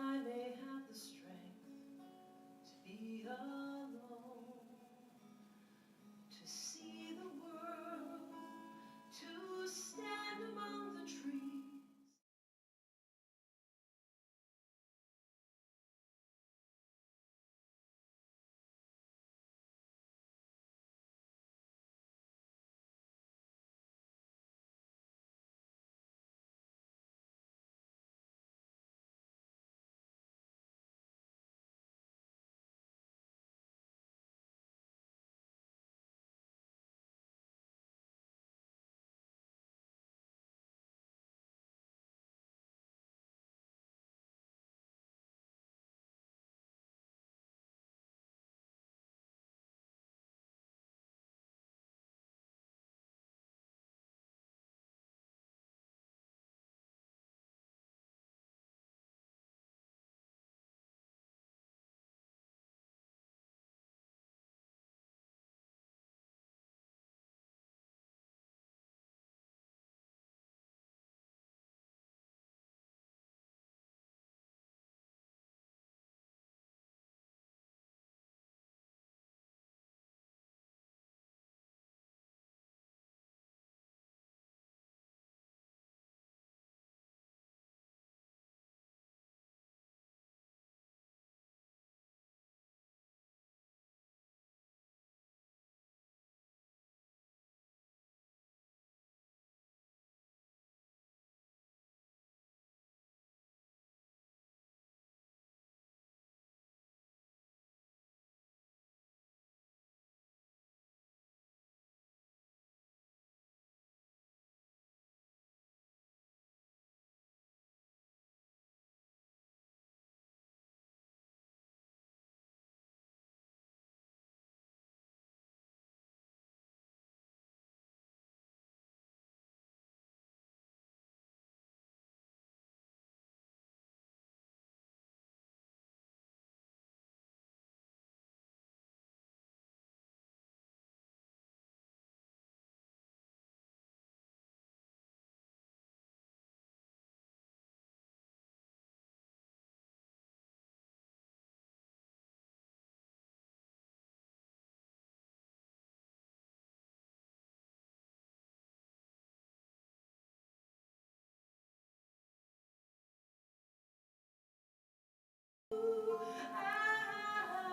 I may have the strength to be alone, to see the world, to stand among the trees.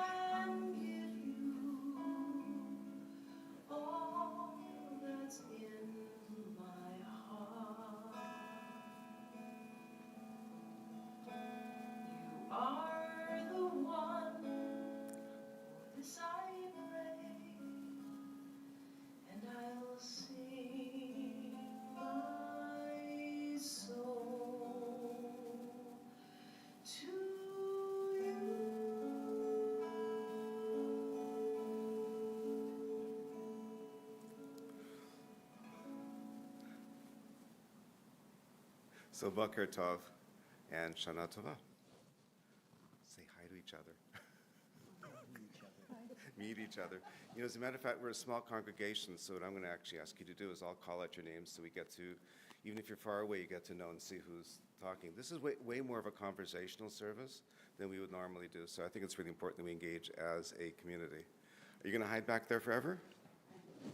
And give you all that's in my heart. You are the one, for this I pray, and I'll sing my soul to you. So Boker Tov and Shana Tova. Say hi to each other. Meet each other. You know, as a matter of fact, we're a small congregation, so what I'm going to actually ask you to do is I'll call out your names so we get to, even if you're far away, you get to know and see who's talking. This is way more of a conversational service than we would normally do, so I think it's really important that we engage as a community. Are you going to hide back there forever?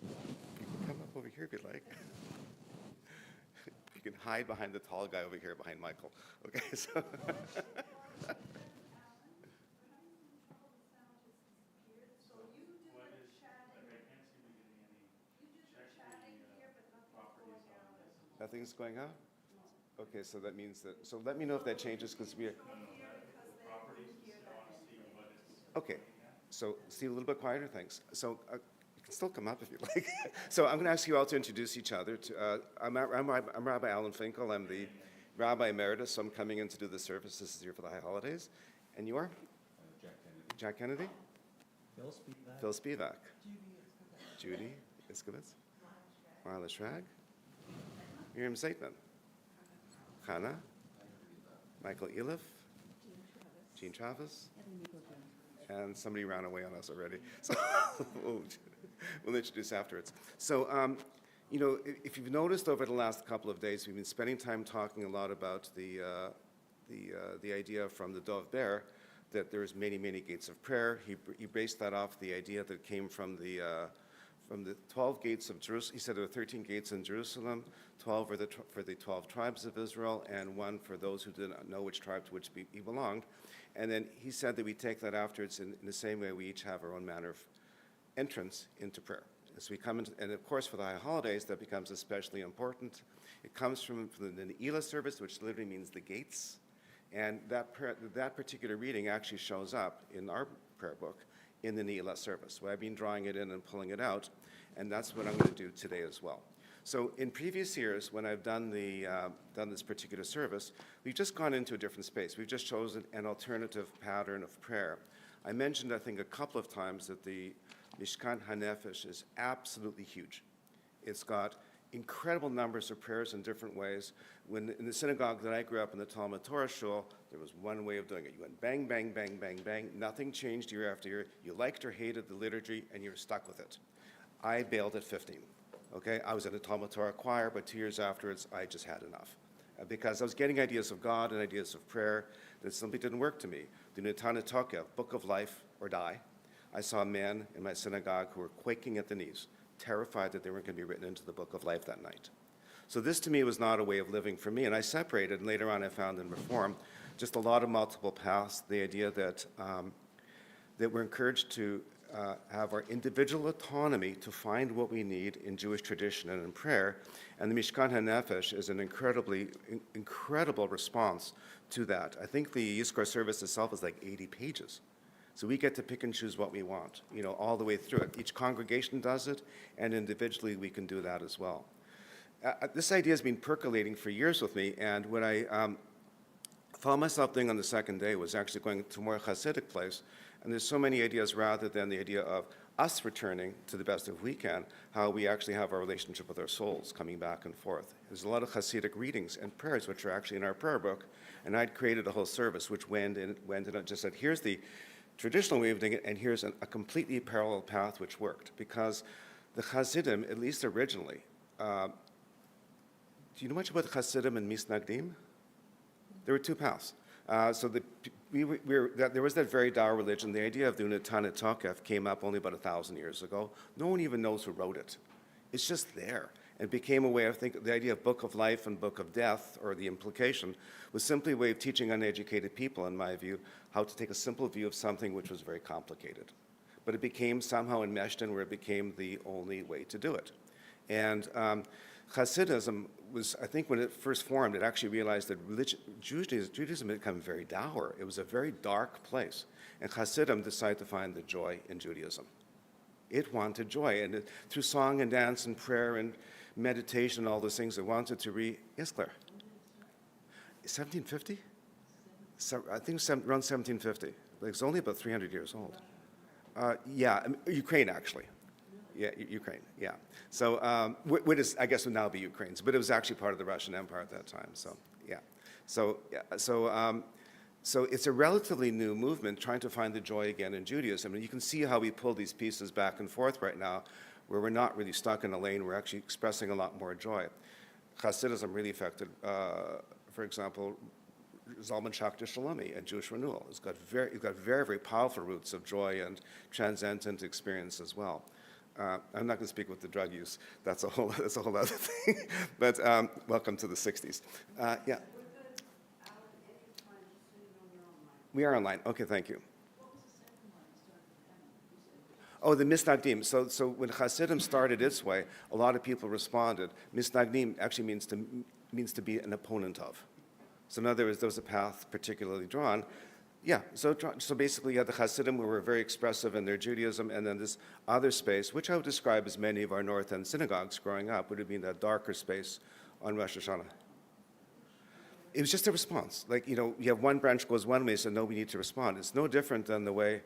You can come up over here if you'd like. You can hide behind the tall guy over here behind Michael. Okay, so. Nothing's going on? Okay, so that means that, so let me know if that changes because we are. Okay, so see a little bit quieter, thanks. So you can still come up if you'd like. So I'm going to ask you all to introduce each other. I'm Rabbi Alan Finkel. I'm the Rabbi Emeritus, so I'm coming in to do the service. This is here for the high holidays. And you are? Jack Kennedy. Phil Spivak. Judy Iskowitz. Marla Schrag. Miriam Zaitman. Chana. Michael Eliff. Jean Travis. And somebody ran away on us already. So we'll introduce afterwards. So, you know, if you've noticed over the last couple of days, we've been spending time talking a lot about the the idea from the Dov Ber that there's many, many gates of prayer. He based that off the idea that came from the 12 gates of Jerusalem. He said there were 13 gates in Jerusalem, 12 were for the 12 tribes of Israel, and one for those who did not know which tribe to which he belonged. And then he said that we take that afterwards in the same way we each have our own manner of entrance into prayer. As we come into, and of course for the high holidays, that becomes especially important. It comes from the Ne'ilah service, which literally means the gates. And that particular reading actually shows up in our prayer book in the Ne'ilah service. So I've been drawing it in and pulling it out, and that's what I'm going to do today as well. So in previous years, when I've done this particular service, we've just gone into a different space. We've just chosen an alternative pattern of prayer. I mentioned, I think, a couple of times that the Mishkan HaNefesh is absolutely huge. It's got incredible numbers of prayers in different ways. When in the synagogue that I grew up in, the Talmud Torah shul, there was one way of doing it. You went bang, bang, bang, bang, bang. Nothing changed year after year. You liked or hated the liturgy, and you're stuck with it. I bailed at 15. Okay, I was in a Talmud Torah choir, but 2 years afterwards, I just had enough. Because I was getting ideas of God and ideas of prayer that simply didn't work to me. The Netana Tokev, Book of Life or Die. I saw men in my synagogue who were quaking at the knees, terrified that they weren't going to be written into the Book of Life that night. So this to me was not a way of living for me, and I separated, and later on I found in Reform just a lot of multiple paths, the idea that, that we're encouraged to have our individual autonomy to find what we need in Jewish tradition and in prayer, and the Mishkan HaNefesh is an incredible response to that. I think the Yizkor service itself is like 80 pages. So we get to pick and choose what we want, all the way through it. Each congregation does it, and individually we can do that as well. This idea has been percolating for years with me, and what I found myself doing on the second day was actually going to a more Hasidic place, and there's so many ideas rather than the idea of us returning to the best of we can, how we actually have our relationship with our souls coming back and forth. There's a lot of Hasidic readings and prayers which are actually in our prayer book, and I'd created a whole service which went and I just said, here's the traditional way of doing it, and here's a completely parallel path which worked. Because the Hasidim, at least originally, do you know much about Hasidim and Misnagdim? There were two paths. So there was that very dour religion. The idea of the Unetana Tokef came up only about 1,000 years ago. No one even knows who wrote it. It's just there. It became a way of thinking, the idea of Book of Life and Book of Death, or the implication, was simply a way of teaching uneducated people, in my view, how to take a simple view of something which was very complicated. But it became somehow enmeshed in where it became the only way to do it. And Hasidism was, I think when it first formed, it actually realized that Judaism had become very dour. It was a very dark place. And Hasidim decided to find the joy in Judaism. It wanted joy, and through song and dance and prayer and meditation, all those things, it wanted to yes, Claire? 1750? So, I think around 1750. Like, it's only about 300 years old. Yeah, Ukraine, actually. Yeah, Ukraine, yeah. So, what is, I guess, would now be Ukraine's, but it was actually part of the Russian Empire at that time, so, yeah. So it's a relatively new movement trying to find the joy again in Judaism. And you can see how we pull these pieces back and forth right now, where we're not really stuck in a lane, we're actually expressing a lot more joy. Hasidism really affected, for example, Zalman Shabtai Shalomi and Jewish renewal. It's got very, very powerful roots of joy and transcendent experience as well. I'm not going to speak with the drug use. That's a whole other thing. But welcome to the 60s. Yeah. We are online. Okay, thank you. Oh, the Misnagdim. So when Hasidim started its way, a lot of people responded. Misnagdim actually means to be an opponent of. So in other words, there was a path particularly drawn. Yeah, so basically you had the Hasidim who were very expressive in their Judaism, and then this other space, which I would describe as many of our North End synagogues growing up, would have been that darker space on Rosh HaShanah. It was just a response. Like, you have one branch goes one way, so no, we need to respond. It's no different than the way,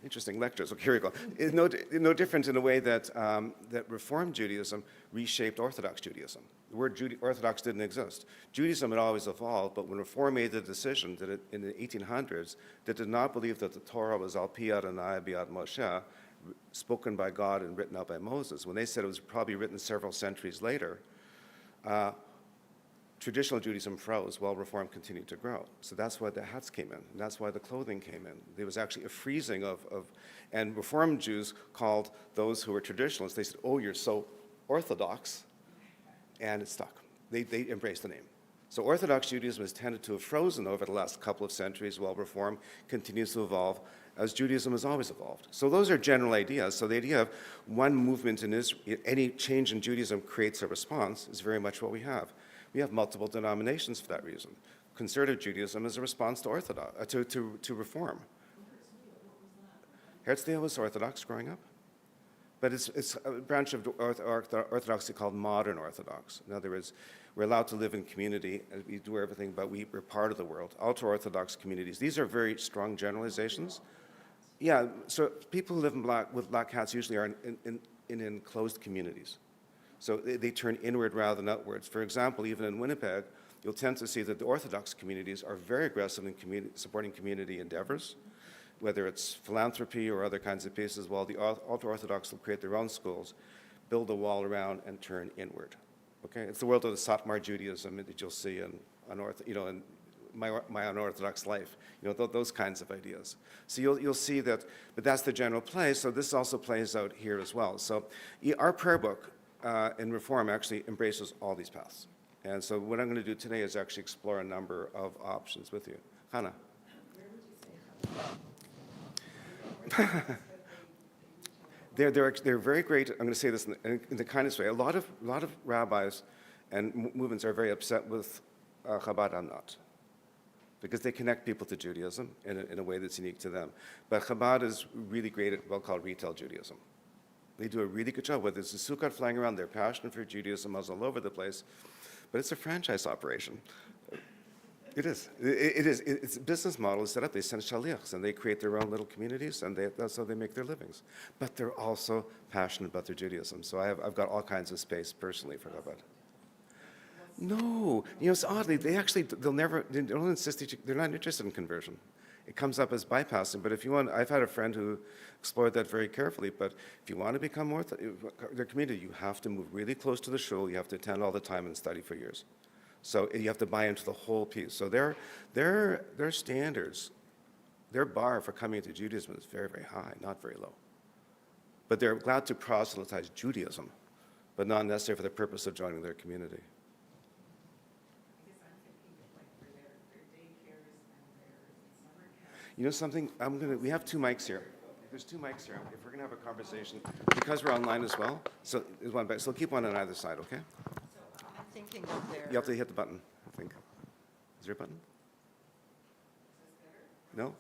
interesting lectures, okay, here we go. It's no different in a way that, that Reformed Judaism reshaped Orthodox Judaism. The word Orthodox didn't exist. Judaism had always evolved, but when Reform made the decision that in the 1800s, they did not believe that the Torah was al pi Adonai b'yad Moshe, spoken by God and written out by Moses. When they said it was probably written several centuries later, traditional Judaism froze while Reform continued to grow. So that's why the hats came in, and that's why the clothing came in. There was actually a freezing and Reform Jews called those who were traditionalists, they said, oh, you're so Orthodox, and it stuck. They embraced the name. So Orthodox Judaism has tended to have frozen over the last couple of centuries while Reform continues to evolve as Judaism has always evolved. So those are general ideas. So the idea of one movement in Israel, any change in Judaism creates a response is very much what we have. We have multiple denominations for that reason. Conservative Judaism is a response to to Reform. Herzliya was Orthodox growing up, but it's a branch of Orthodoxy called modern Orthodox. In other words, we're allowed to live in community, and we do everything, but we're part of the world. Ultra-Orthodox communities. These are very strong generalizations. Yeah, so people who live with black hats usually are in enclosed communities. So they turn inward rather than outwards. For example, even in Winnipeg, you'll tend to see that the Orthodox communities are very aggressive in supporting community endeavors, whether it's philanthropy or other kinds of pieces, while the ultra-Orthodox will create their own schools, build a wall around, and turn inward. Okay, it's the world of the Satmar Judaism that you'll see in my unorthodox life, those kinds of ideas. So you'll see that, but that's the general play. So this also plays out here as well. So our prayer book in Reform actually embraces all these paths. And so what I'm going to do today is actually explore a number of options with you. Hannah. They're very great. I'm going to say this in the kindest way. A lot of rabbis and movements are very upset with Chabad. I'm not, because they connect people to Judaism in a way that's unique to them. But Chabad is really great at what called retail Judaism. They do a really good job. Whether it's a sukkah flying around, they're passionate for Judaism all over the place. But it's a franchise operation. It is. It's a business model is set up. They send shaliachs, and they create their own little communities, and that's how they make their livings. But they're also passionate about their Judaism. So I've got all kinds of space personally for Chabad. No, it's oddly they don't insist. They're not interested in conversion. It comes up as bypassing. But if you want, I've had a friend who explored that very carefully. But if you want to become their community, you have to move really close to the shul. You have to attend all the time and study for years. So you have to buy into the whole piece. So their standards, their bar for coming into Judaism is very, very high, not very low. But they're glad to proselytize Judaism, but not necessarily for the purpose of joining their community. I guess I'm thinking of like for their daycares and their summer camps. You know something? We have two mics here. There's two mics here. If we're going to have a conversation, because we're online as well, so there's one back. So keep one on either side, okay? I'm thinking of their. You have to hit the button, I think. Is there a button? No?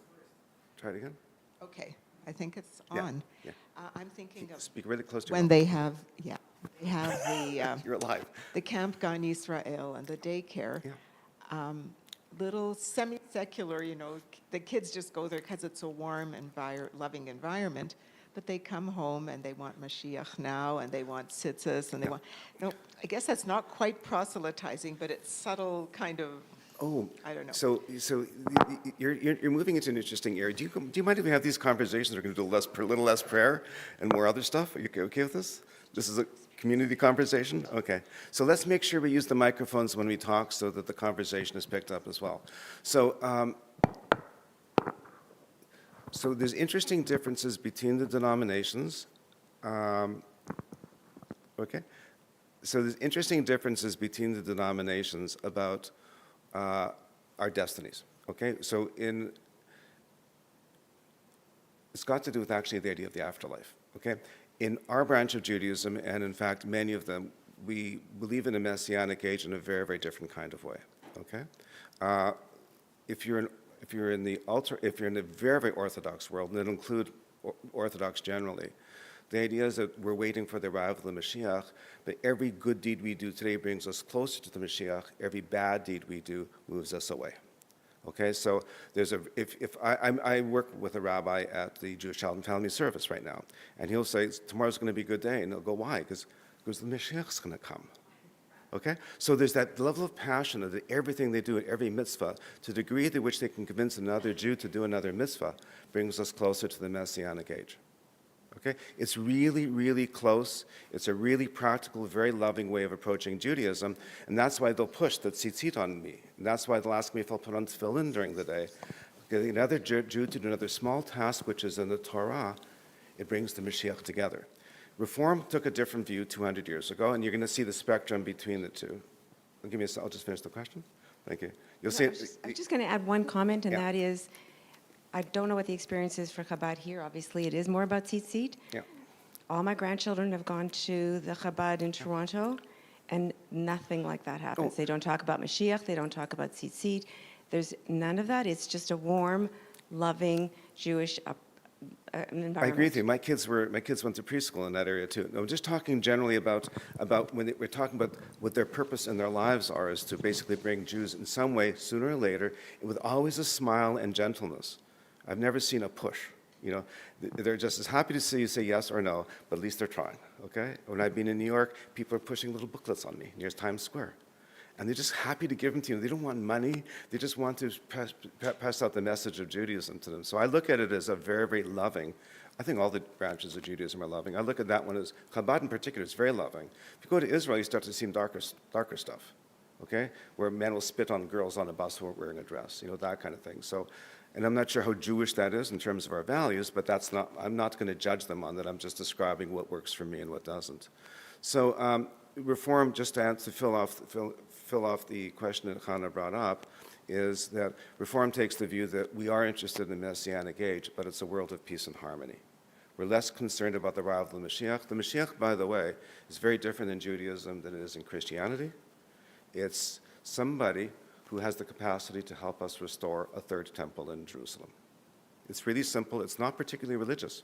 Try it again. Okay, I think it's Yeah, on. yeah. I'm thinking of Speak really close to your when mouth. they have the You're alive. the Camp Gan Israel and the daycare. Yeah. Little semi-secular, the kids just go there because it's a warm, loving environment. But they come home and they want Mashiach now, and they want tzitzis, and they want, I guess that's not quite proselytizing, but it's subtle kind of, I don't know. So you're moving into an interesting area. Do you mind if we have these conversations? We're going to do a little less prayer and more other stuff. Are you okay with this? This is a community conversation? Okay. So let's make sure we use the microphones when we talk so that the conversation is picked up as well. So there's interesting differences between the denominations. Okay? So there's interesting differences between the denominations about our destinies. Okay? So it's got to do with actually the idea of the afterlife. Okay? In our branch of Judaism, and in fact many of them, we believe in a messianic age in a very, very different kind of way. Okay? If you're in the very, very Orthodox world, and it'll include Orthodox generally, the idea is that we're waiting for the arrival of the Mashiach, but every good deed we do today brings us closer to the Mashiach. Every bad deed we do moves us away. Okay, so I work with a rabbi at the Jewish Child and Family Service right now, and he'll say, tomorrow's going to be a good day, and he'll go, why? Because the Mashiach's going to come. Okay? So there's that level of passion of everything they do at every mitzvah, to the degree to which they can convince another Jew to do another mitzvah, brings us closer to the Messianic age. Okay? It's really, really close. It's a really practical, very loving way of approaching Judaism, and that's why they'll push the tzitzit on me. And that's why they'll ask me if I'll put on tefillin during the day. Getting another Jew to do another small task, which is in the Torah, it brings the Mashiach together. Reform took a different view 200 years ago, and you're going to see the spectrum between the two. I'll just finish the question. Thank you. You'll see. I'm just going to add one comment, and Yeah. that is, I don't know what the experience is for Chabad here. Obviously, it is more about tzitzit. Yeah. All my grandchildren have gone to the Chabad in Toronto, and nothing like that happens. Oh. They don't talk about Mashiach. They don't talk about tzitzit. There's none of that. It's just a warm, loving Jewish environment. I agree with you. My kids went to preschool in that area too. I'm just talking generally about when we're talking about what their purpose in their lives are, is to basically bring Jews in some way, sooner or later, with always a smile and gentleness. I've never seen a push. You know, they're just as happy to see you say yes or no, but at least they're trying. Okay. When I've been in New York, people are pushing little booklets on me near Times Square. And they're just happy to give them to you. They don't want money. They just want to pass out the message of Judaism to them. So I look at it as a very, very loving. I think all the branches of Judaism are loving. I look at that one as, Chabad in particular, is very loving. If you go to Israel, you start to see darker stuff, okay? Where men will spit on girls on a bus who aren't wearing a dress, you know, that kind of thing. So, and I'm not sure how Jewish that is in terms of our values, but I'm not going to judge them on that. I'm just describing what works for me and what doesn't. So reform, just to fill off the question that Hannah brought up, is that Reform takes the view that we are interested in the Messianic age, but it's a world of peace and harmony. We're less concerned about the arrival of the Mashiach. The Mashiach, by the way, is very different in Judaism than it is in Christianity. It's somebody who has the capacity to help us restore a third temple in Jerusalem. It's really simple. It's not particularly religious.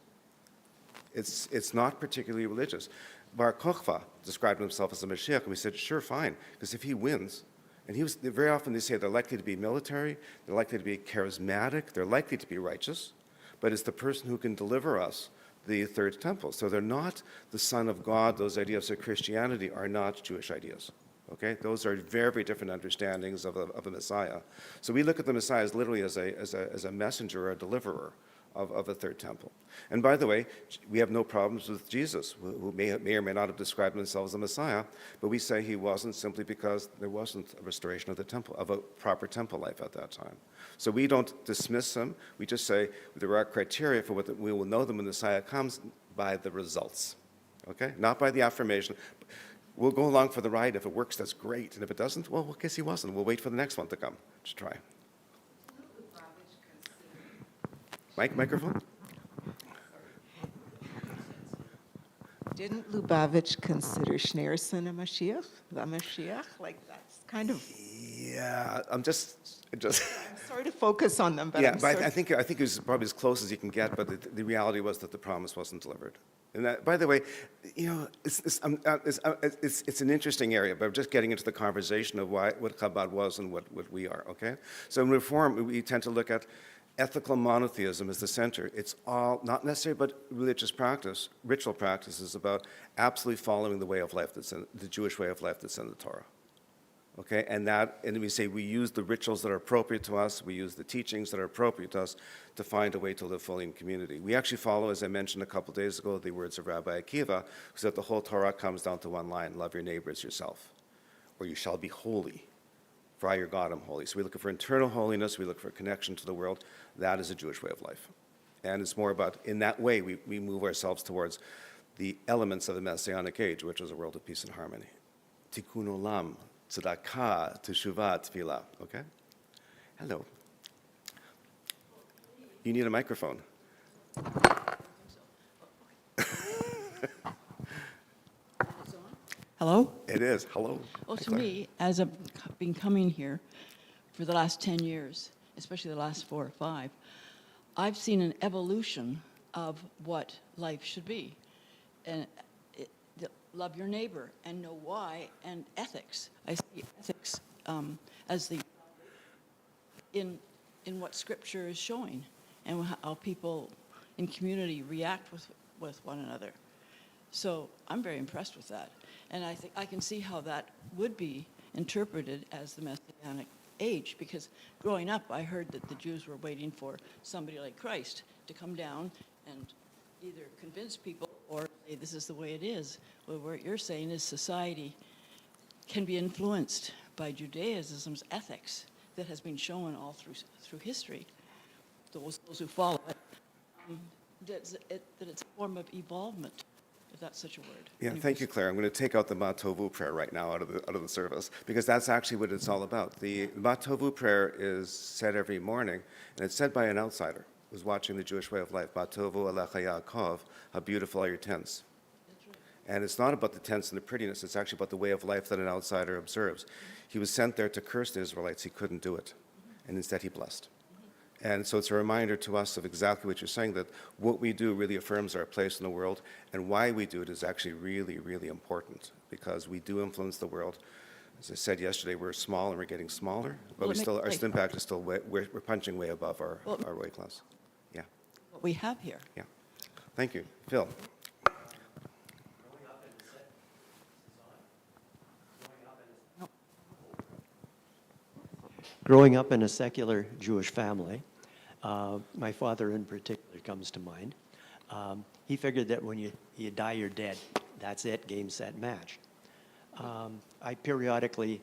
It's not particularly religious. Bar Kochva described himself as a Mashiach, and we said, sure, fine, because if he wins, and very often they say they're likely to be military, they're likely to be charismatic, they're likely to be righteous, but it's the person who can deliver us the third temple. So they're not the Son of God. Those ideas of Christianity are not Jewish ideas. Okay, those are very, very different understandings of a Messiah. So we look at the Messiah as literally as a messenger or a deliverer of a third temple. And by the way, we have no problems with Jesus, who may or may not have described himself as a Messiah, but we say he wasn't simply because there wasn't a restoration of the temple, of a proper temple life at that time. So we don't dismiss him. We just say there are criteria for what we will know them when the Messiah comes by the results. Okay, not by the affirmation. We'll go along for the ride. If it works, that's great. And if it doesn't, well, I guess he wasn't. We'll wait for the next one to come to try. Microphone? Didn't Lubavitch consider Schneerson a Mashiach? The Mashiach? Like, that's kind of... Yeah, I'm just... I'm sorry to focus on them, but yeah, but I think it was probably as close as you can get, but the reality was that the promise wasn't delivered. And that, by the way, you know, it's an interesting area, but I'm just getting into the conversation of what Chabad was and what we are, okay? So in Reform, we tend to look at ethical monotheism as the center. It's all, not necessarily about religious practice, ritual practice is about absolutely following the way of life the Jewish way of life that's in the Torah. Okay, and we say we use the rituals that are appropriate to us, we use the teachings that are appropriate to us to find a way to live fully in community. We actually follow, as I mentioned a couple days ago, the words of Rabbi Akiva, who said the whole Torah comes down to one line: love your neighbor as yourself, or you shall be holy, for I, your God, am holy. So we look for internal holiness, we look for a connection to the world. That is a Jewish way of life. And it's more about, in that way, we move ourselves towards the elements of the Messianic age, which is a world of peace and harmony. Tikkun olam, tzedakah, teshuvah, tefillah. Okay? Hello. You need a microphone. Hello? It is. Hello. Well, Hi, to Claire. me, as I've been coming here for the last 10 years, especially the last 4 or 5, I've seen an evolution of what life should be. And love your neighbor and know why, and ethics. I see ethics as the in what Scripture is showing, and how people in community react with one another. So I'm very impressed with that. And I think I can see how that would be interpreted as the Messianic age, because growing up, I heard that the Jews were waiting for somebody like Christ to come down and either convince people or say this is the way it is. Well, what you're saying is society can be influenced by Judaism's ethics that has been shown all through history. Those who follow it, that it's a form of evolvement, if that's such a word. Yeah, Anyways. thank you, Claire. I'm going to take out the Matovu prayer right now out of the service, because that's actually what it's all about. The Matovu prayer is said every morning, and it's said by an outsider who's watching the Jewish way of life. Matovu alecha Yaakov, how beautiful are your tents. And it's not about the tents and the prettiness, it's actually about the way of life that an outsider observes. He was sent there to curse the Israelites, he couldn't do it, and instead he blessed. And so it's a reminder to us of exactly what you're saying, that what we do really affirms our place in the world, and why we do it is actually really, really important, because we do influence the world. As I said yesterday, we're small and we're getting smaller, but Well, our impact is still we're punching way above our weight class. Yeah, What we have here. yeah. Thank you. Phil. Growing up in a secular Jewish family, my father in particular comes to mind. He figured that when you die, you're dead. That's it, game, set, match. I periodically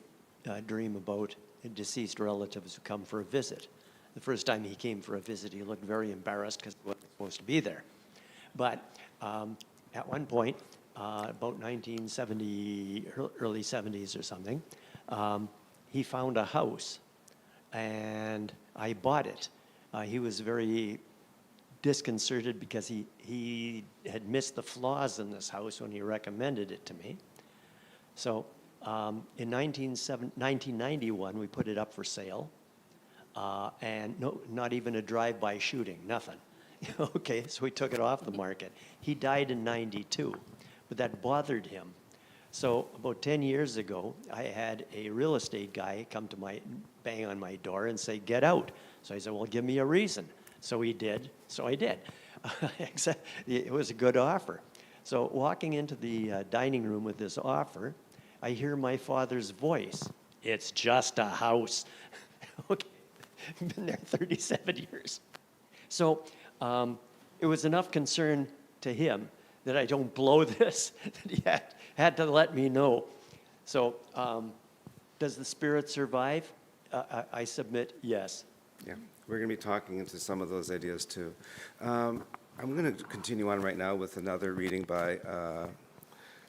dream about deceased relatives who come for a visit. The first time he came for a visit, he looked very embarrassed because he wasn't supposed to be there. But at one point, about 1970, early 70s or something, he found a house, and I bought it. He was very disconcerted because he had missed the flaws in this house when he recommended it to me. So in 1991, we put it up for sale, and no, not even a drive-by shooting, nothing. Okay, so we took it off the market. He died in 92, but that bothered him. So about 10 years ago, I had a real estate guy come to bang on my door and say, "Get out." So I said, "Well, give me a reason." So he did, so I did. Except it was a good offer. So walking into the dining room with this offer, I hear my father's voice. "It's just a house." Okay, been there 37 years. So it was enough concern to him that I don't blow this, that he had to let me know. So does the spirit survive? I submit yes. Yeah, we're going to be talking into some of those ideas too. I'm going to continue on right now with another reading by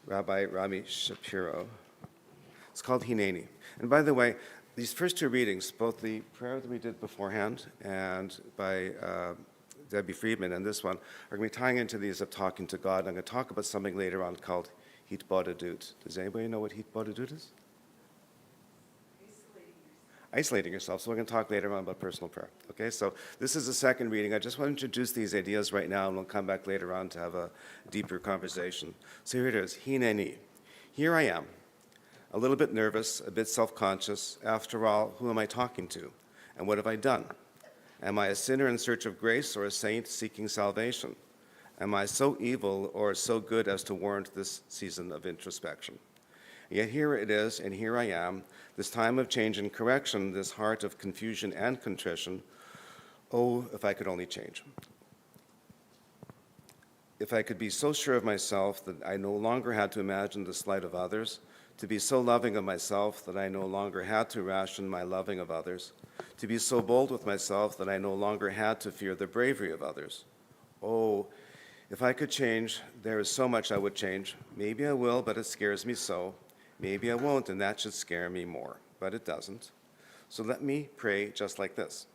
Rabbi Rami Shapiro. It's called Hineni. And by the way, these first two readings, both the prayer that we did beforehand and by Debbie Friedman and this one, are going to be tying into these of talking to God. I'm going to talk about something later on called Hitbodedut. Does anybody know what Hitbodedut is? Isolating yourself. So we're going to talk later on about personal prayer. Okay, so this is the second reading. I just want to introduce these ideas right now, and we'll come back later on to have a deeper conversation. So here it is, Hineni. Here I am, a little bit nervous, a bit self-conscious. After all, who am I talking to? And what have I done? Am I a sinner in search of grace or a saint seeking salvation? Am I so evil or so good as to warrant this season of introspection? Yet here it is, and here I am, this time of change and correction, this heart of confusion and contrition. Oh, if I could only change. If I could be so sure of myself that I no longer had to imagine the slight of others, to be so loving of myself that I no longer had to ration my loving of others, to be so bold with myself that I no longer had to fear the bravery of others. Oh, if I could change, there is so much I would change. Maybe I will, but it scares me so. Maybe I won't, and that should scare me more, but it doesn't. So let me pray just like this.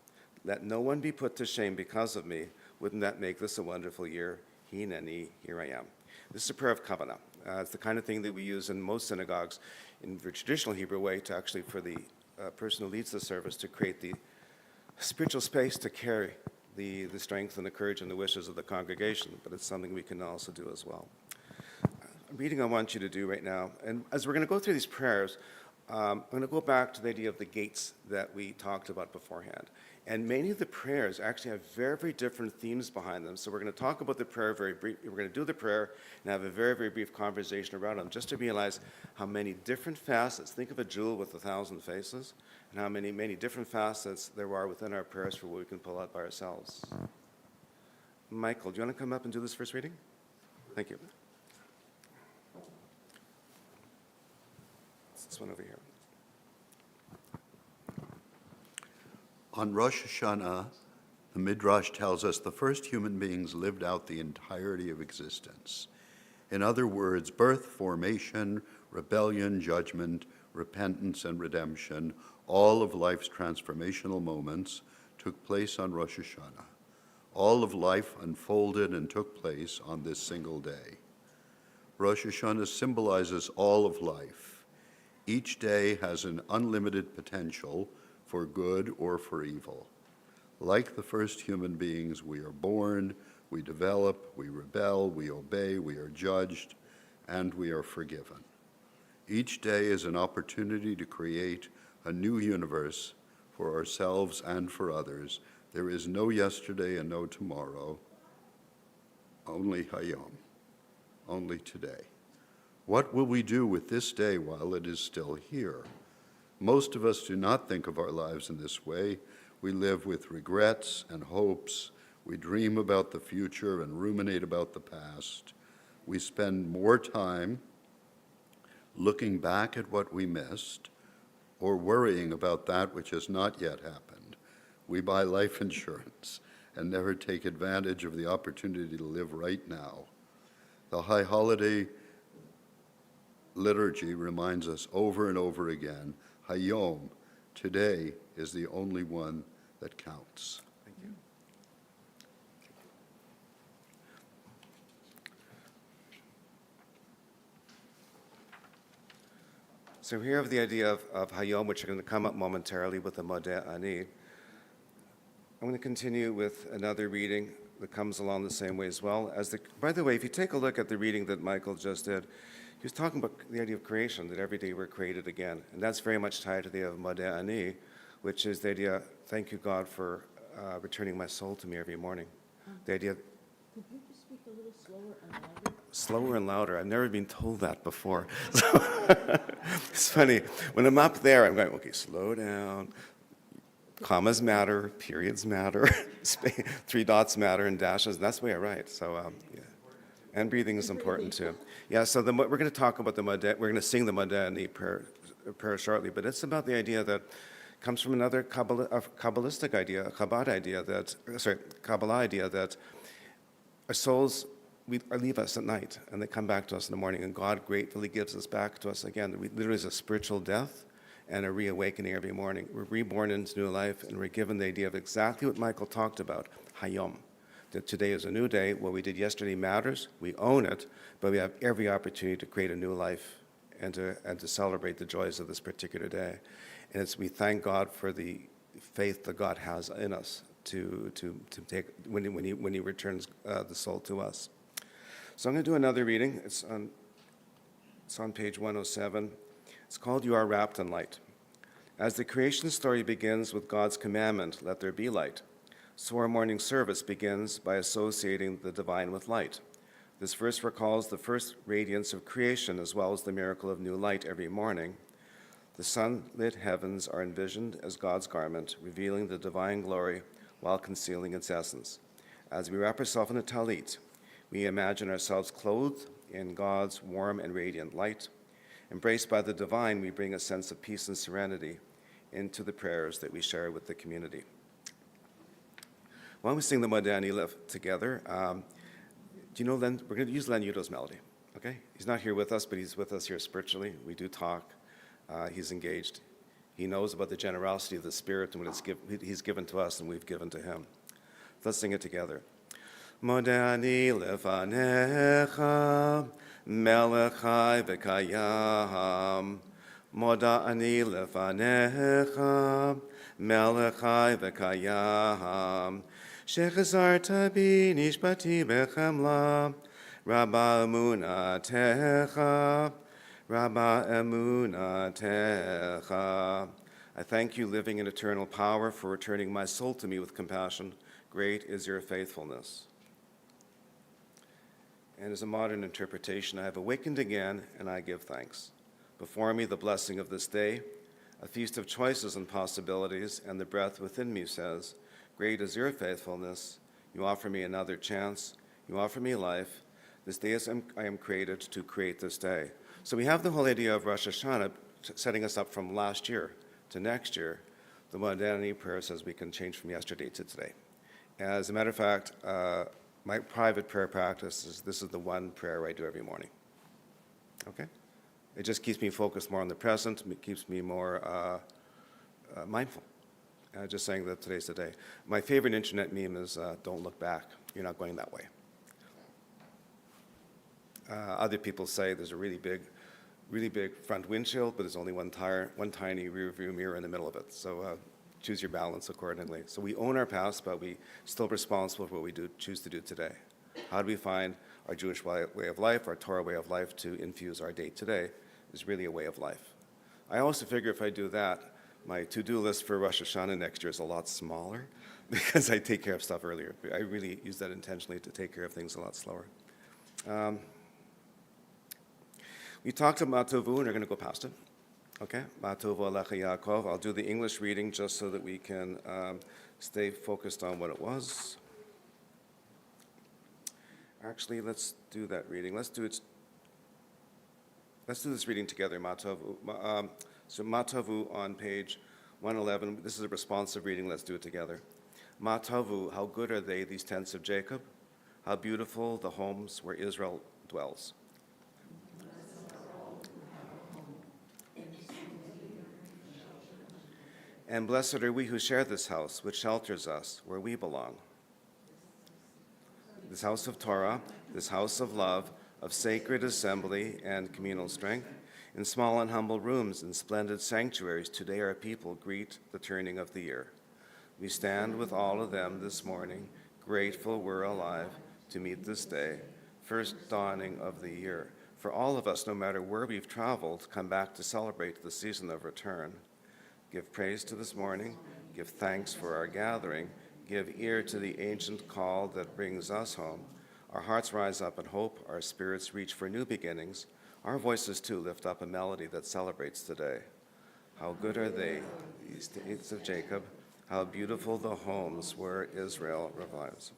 Let no one be put to shame because of me. Wouldn't that make this a wonderful year? Hineni, here I am. This is a prayer of covenant. It's the kind of thing that we use in most synagogues in the traditional Hebrew way to actually, for the person who leads the service, to create the spiritual space to carry the strength and the courage and the wishes of the congregation, but it's something we can also do as well. Reading I want you to do right now, and as we're going to go through these prayers, I'm going to go back to the idea of the gates that we talked about beforehand. And many of the prayers actually have very, very different themes behind them. So we're going to talk about the prayer very briefly. We're going to do the prayer and have a very, very brief conversation around them, just to realize how many different facets. Think of a jewel with 1,000 faces, and how many different facets there are within our prayers for what we can pull out by ourselves. Michael, do you want to come up and do this first reading? Thank you. It's this one over here. On Rosh HaShanah, the Midrash tells us the first human beings lived out the entirety of existence. In other words, birth, formation, rebellion, judgment, repentance, and redemption, all of life's transformational moments took place on Rosh HaShanah. All of life unfolded and took place on this single day. Rosh Hashanah symbolizes all of life. Each day has an unlimited potential for good or for evil. Like the first human beings, we are born, we develop, we rebel, we obey, we are judged, and we are forgiven. Each day is an opportunity to create a new universe for ourselves and for others. There is no yesterday and no tomorrow, only Hayom, only today. What will we do with this day while it is still here? Most of us do not think of our lives in this way. We live with regrets and hopes. We dream about the future and ruminate about the past. We spend more time looking back at what we missed or worrying about that which has not yet happened. We buy life insurance and never take advantage of the opportunity to live right now. The High Holiday liturgy reminds us over and over again, Hayom, today is the only one that counts. Thank you. So here have the idea of Hayom, which are going to come up momentarily with the Modeh Ani. I'm going to continue with another reading that comes along the same way as well. By the way, if you take a look at the reading that Michael just did, he was talking about the idea of creation, that every day we're created again. And that's very much tied to the idea of Modeh Ani, which is the idea, thank you, God, for returning my soul to me every morning. The idea. Could you just speak a little slower and louder? Slower and louder. I've never been told that before. So it's funny. When I'm up there, I'm going, okay, slow down. Commas matter, periods matter, 3 dots matter, and dashes. That's the way I write. So, yeah. And breathing is important too. Yeah, so we're going to talk about the Modeh, we're going to sing the Modeh Ani prayer shortly, but it's about the idea that comes from another Kabbalistic idea, a Kabbalah idea that our souls leave us at night and they come back to us in the morning, and God gratefully gives us back to us again. Literally is a spiritual death and a reawakening every morning. We're reborn into new life, and we're given the idea of exactly what Michael talked about, Hayom. That today is a new day. What we did yesterday matters. We own it, but we have every opportunity to create a new life and to celebrate the joys of this particular day. And we thank God for the faith that God has in us to take when He returns the soul to us. So I'm going to do another reading. It's on page 107. It's called You Are Wrapped in Light. As the creation story begins with God's commandment, let there be light, so our morning service begins by associating the divine with light. This verse recalls the first radiance of creation as well as the miracle of new light every morning. The sunlit heavens are envisioned as God's garment, revealing the divine glory while concealing its essence. As we wrap ourselves in a talit, we imagine ourselves clothed in God's warm and radiant light. Embraced by the divine, we bring a sense of peace and serenity into the prayers that we share with the community. Why don't we sing the Modeh Ani together? Do you know Len? We're going to use Len Udo's melody, okay? He's not here with us, but he's with us here spiritually. We do talk. He's engaged. He knows about the generosity of the Spirit and what He's given to us and we've given to Him. Let's sing it together. Modeh Ani lefanecha, melech chai v'kayam. Modeh Ani lefanecha, melech chai v'kayam. Shechazarta bi nishbati bechemla, Rabba emunatecha, Rabba emunatecha. I thank you, living in eternal power, for returning my soul to me with compassion. Great is your faithfulness. And as a modern interpretation, I have awakened again, and I give thanks. Before me, the blessing of this day, a feast of choices and possibilities, and the breath within me says, great is your faithfulness. You offer me another chance. You offer me life. This day I am created to create this day. So we have the whole idea of Rosh Hashanah setting us up from last year to next year. The Modernity prayer says we can change from yesterday to today. As a matter of fact, my private prayer practice is this is the one prayer I do every morning. Okay? It just keeps me focused more on the present. It keeps me more mindful. Just saying that today's the day. My favorite internet meme is don't look back. You're not going that way. Other people say there's a really big front windshield, but there's only one tiny rear view mirror in the middle of it. So choose your balance accordingly. So we own our past, but we still responsible for what we choose to do today. How do we find our Jewish way of life, our Torah way of life to infuse our day today is really a way of life. I also figure if I do that, my to-do list for Rosh Hashanah next year is a lot smaller because I take care of stuff earlier. I really use that intentionally to take care of things a lot slower. We talked about Matovu, and we're going to go past it. Okay? Matovu Alecha Yaakov. I'll do the English reading just so that we can stay focused on what it was. Actually, let's do that reading. Let's do this reading together, Matovu. So Matovu on page 111. This is a responsive reading. Let's do it together. Matovu, how good are they, these tents of Jacob? How beautiful the homes where Israel dwells. And blessed are we who share this house, which shelters us, where we belong. This house of Torah, this house of love, of sacred assembly and communal strength, in small and humble rooms and splendid sanctuaries, today our people greet the turning of the year. We stand with all of them this morning, grateful we're alive to meet this day, first dawning of the year. For all of us, no matter where we've traveled, come back to celebrate the season of return. Give praise to this morning, give thanks for our gathering, give ear to the ancient call that brings us home. Our hearts rise up in hope, our spirits reach for new beginnings. Our voices too lift up a melody that celebrates today. How good are they, these tents of Jacob, how beautiful the homes where Israel revives.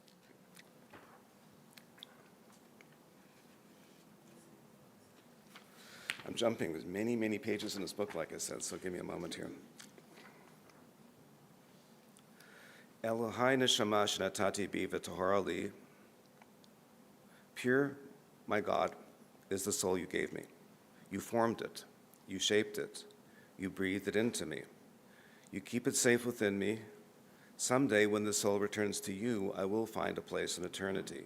I'm jumping, there's many, many pages in this book, like I said, so give me a moment here. Elohai neshama shenatati bi v'tohara li. Pure, my God, is the soul you gave me. You formed it. You shaped it. You breathed it into me. You keep it safe within me. Someday, when the soul returns to you, I will find a place in eternity.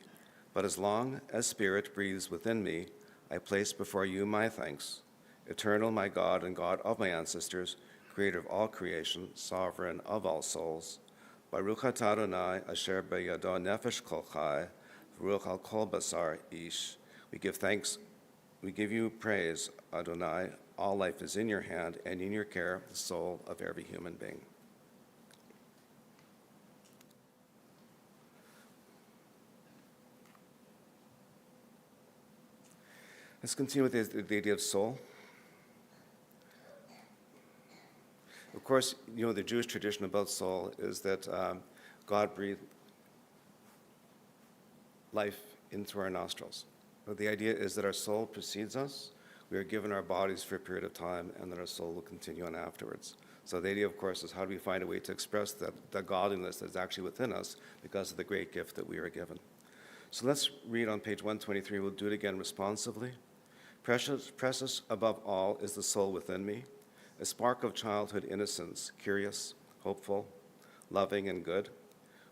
But as long as spirit breathes within me, I place before you my thanks. Eternal, my God and God of my ancestors, creator of all creation, sovereign of all souls. Baruch atah Adonai asher beyado nefesh kol chai, v'ruach al kol basar ish. We give thanks, we give you praise, Adonai. All life is in your hand and in your care, the soul of every human being. Let's continue with the idea of soul. Of course, you know, the Jewish tradition about soul is that God breathed life into our nostrils. But the idea is that our soul precedes us, we are given our bodies for a period of time, and that our soul will continue on afterwards. So the idea, of course, is how do we find a way to express that godliness that is actually within us because of the great gift that we are given. So let's read on page 123. We'll do it again responsively. Precious above all is the soul within me, a spark of childhood innocence, curious, hopeful, loving, and good.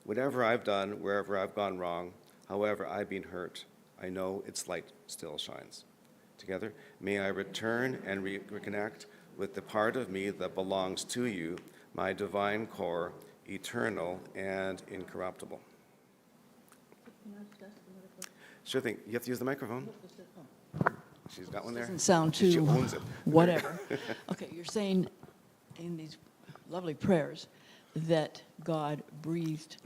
Whatever I've done, wherever I've gone wrong, however I've been hurt, I know its light still shines. Together, may I return and reconnect with the part of me that belongs to you, my divine core, eternal and incorruptible. Sure thing. You have to use the microphone. She's got one there. Doesn't sound She too owns it. whatever. Okay, you're saying in these lovely prayers that God breathed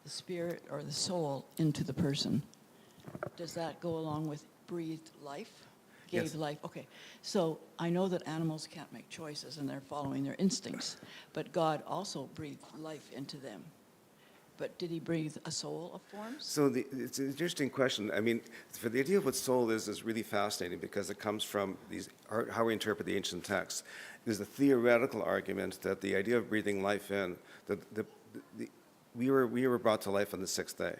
the spirit or the soul into the person. Does that go along with breathed life? Gave Yes. life? Okay, so I know that animals can't make choices and they're following their instincts, but God also breathed life into them. but did he breathe a soul of forms? So it's an interesting question. I mean, for the idea of what soul is really fascinating because it comes from how we interpret the ancient texts. There's a theoretical argument that the idea of breathing life in, we were brought to life on the sixth day.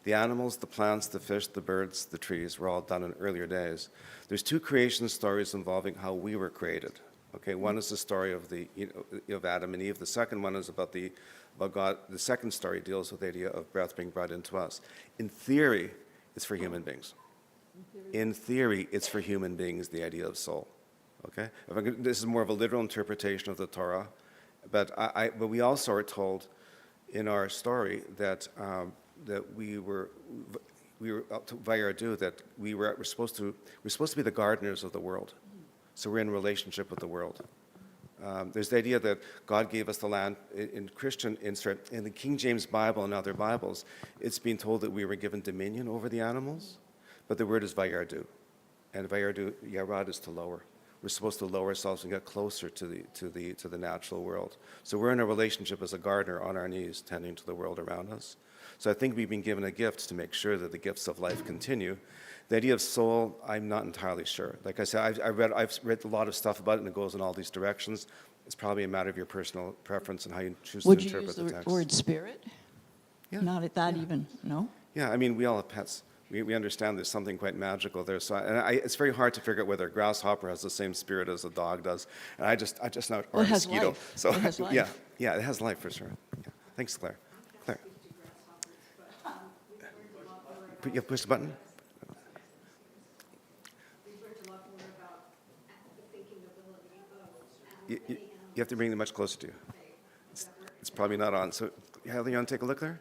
The animals, the plants, the fish, the birds, the trees were all done in earlier days. There's two creation stories involving how we were created. Okay, one is the story of Adam and Eve. The second one is about God. The second story deals with the idea of breath being brought into us. In theory, it's for human beings. In theory, it's for human beings, the idea of soul. Okay, this is more of a literal interpretation of the Torah, but we also are told in our story that we were Vayardu, that we're supposed to be the gardeners of the world. So we're in relationship with the world. There's the idea that God gave us the land in the King James Bible and other Bibles. It's been told that we were given dominion over the animals, but the word is Vayardu, and Vayardu, Yarad, is to lower. We're supposed to lower ourselves and get closer to the natural world. So we're in a relationship as a gardener on our knees, tending to the world around us. So I think we've been given a gift to make sure that the gifts of life continue. The idea of soul, I'm not entirely sure. Like I said, I've read a lot of stuff about it, and it goes in all these directions. It's probably a matter of your personal preference and how you choose Would to you interpret use the the text. word spirit? Yeah. Not at that even, no? Yeah, I mean, we all have pets. We understand there's something quite magical there. So, it's very hard to figure out whether a grasshopper has the same spirit as a dog does. And I just not, or Well, a it has mosquito. life. So, It has life. yeah, it has life for sure. Yeah. Thanks, Claire. Claire. You push the button? You have to bring them much closer to you. It's probably not on. So, Heather, you want to take a look there?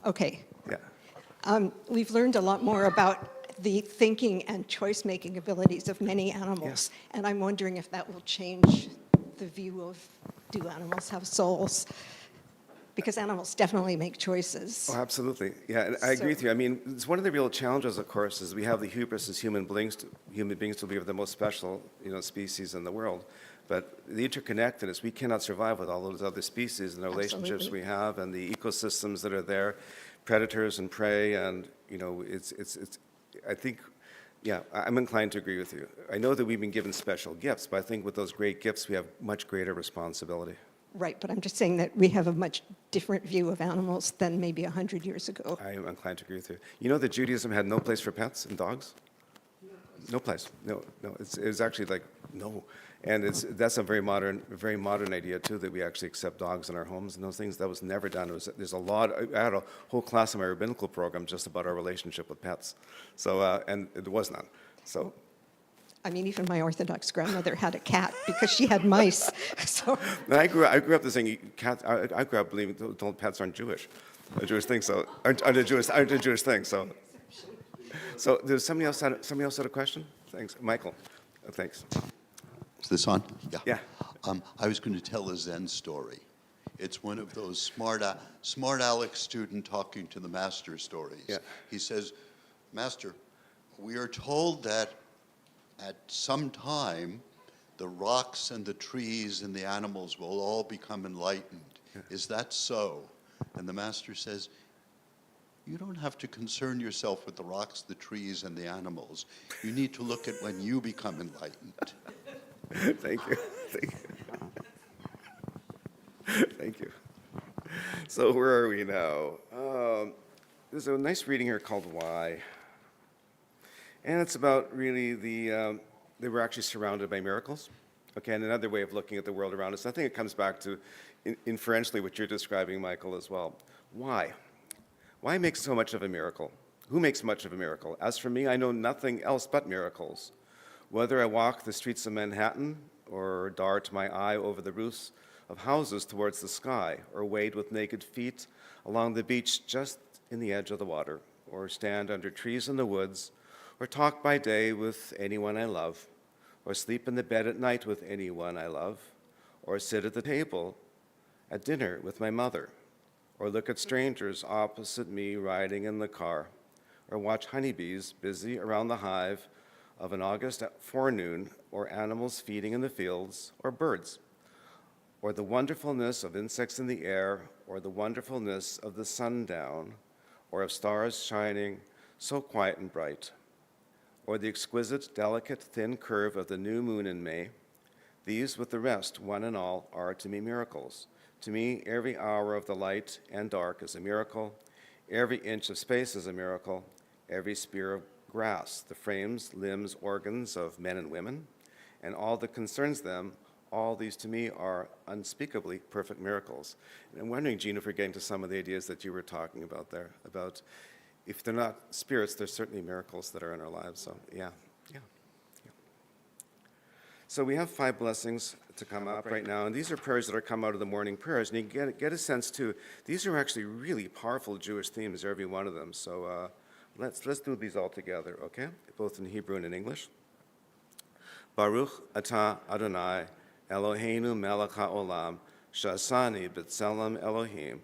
Okay. Yeah. We've learned a lot more about the thinking and choice-making abilities of many animals, and I'm wondering if that will change the view of, do animals have souls? Because animals definitely make choices. Oh, absolutely. Yeah, and I agree with So- you. I mean, it's one of the real challenges, of course, is we have the hubris as human beings to be the most special, species in the world. But the interconnectedness, we cannot survive with all those other species and the relationships Absolutely. we have and the ecosystems that are there, predators and prey, and I think, yeah, I'm inclined to agree with you. I know that we've been given special gifts, but I think with those great gifts, we have much greater responsibility. Right, but I'm just saying that we have a much different view of animals than maybe 100 years ago. I am inclined to agree with you. You know that Judaism had no place for pets and dogs? No place. No. It was actually like, no. And that's a very modern idea, too, that we actually accept dogs in our homes and those things. That was never done. There's a lot. I had a whole class in my rabbinical program just about our relationship with pets. So, and it was none. So, I mean, even my Orthodox grandmother had a cat because she had mice. So, and I grew up saying cats. I grew up believing told pets aren't Jewish, a Jewish thing. So aren't a Jewish thing. So there's somebody else had a question. Thanks, Michael. Thanks. Is this on? Yeah. I was going to tell a Zen story. It's one of those smart aleck student talking to the master stories. Yeah. He says, "Master, we are told that at some time the rocks and the trees and the animals will all become enlightened. Is that so?" And the master says, "You don't have to concern yourself with the rocks, the trees, and the animals. You need to look at when you become enlightened." Thank you. Thank you. So where are we now? There's a nice reading here called Why. And it's about really they were actually surrounded by miracles. Okay, and another way of looking at the world around us. I think it comes back to inferentially what you're describing, Michael, as well. Why? Why make so much of a miracle? Who makes much of a miracle? As for me, I know nothing else but miracles. Whether I walk the streets of Manhattan, or dart my eye over the roofs of houses towards the sky, or wade with naked feet along the beach just in the edge of the water, or stand under trees in the woods, or talk by day with anyone I love, or sleep in the bed at night with anyone I love, or sit at the table at dinner with my mother, or look at strangers opposite me riding in the car, or watch honeybees busy around the hive of an August forenoon, or animals feeding in the fields, or birds. or the wonderfulness of insects in the air, or the wonderfulness of the sundown, or of stars shining so quiet and bright, or the exquisite, delicate, thin curve of the new moon in May, these with the rest, one and all, are to me miracles. To me, every hour of the light and dark is a miracle. Every inch of space is a miracle. Every spear of grass, the frames, limbs, organs of men and women, and all that concerns them, all these to me are unspeakably perfect miracles. And I'm wondering, Jean, if we're getting to some of the ideas that you were talking about there, about if they're not spirits, there's certainly miracles that are in our lives. So, yeah. So we have 5 blessings to come up right now, and these are prayers that are come out of the morning prayers, and you can get a sense too. These are actually really powerful Jewish themes, every one of them. So let's do these all together, okay? Both in Hebrew and in English. Baruch atah Adonai Eloheinu melech haolam shasani b'tselem Elohim.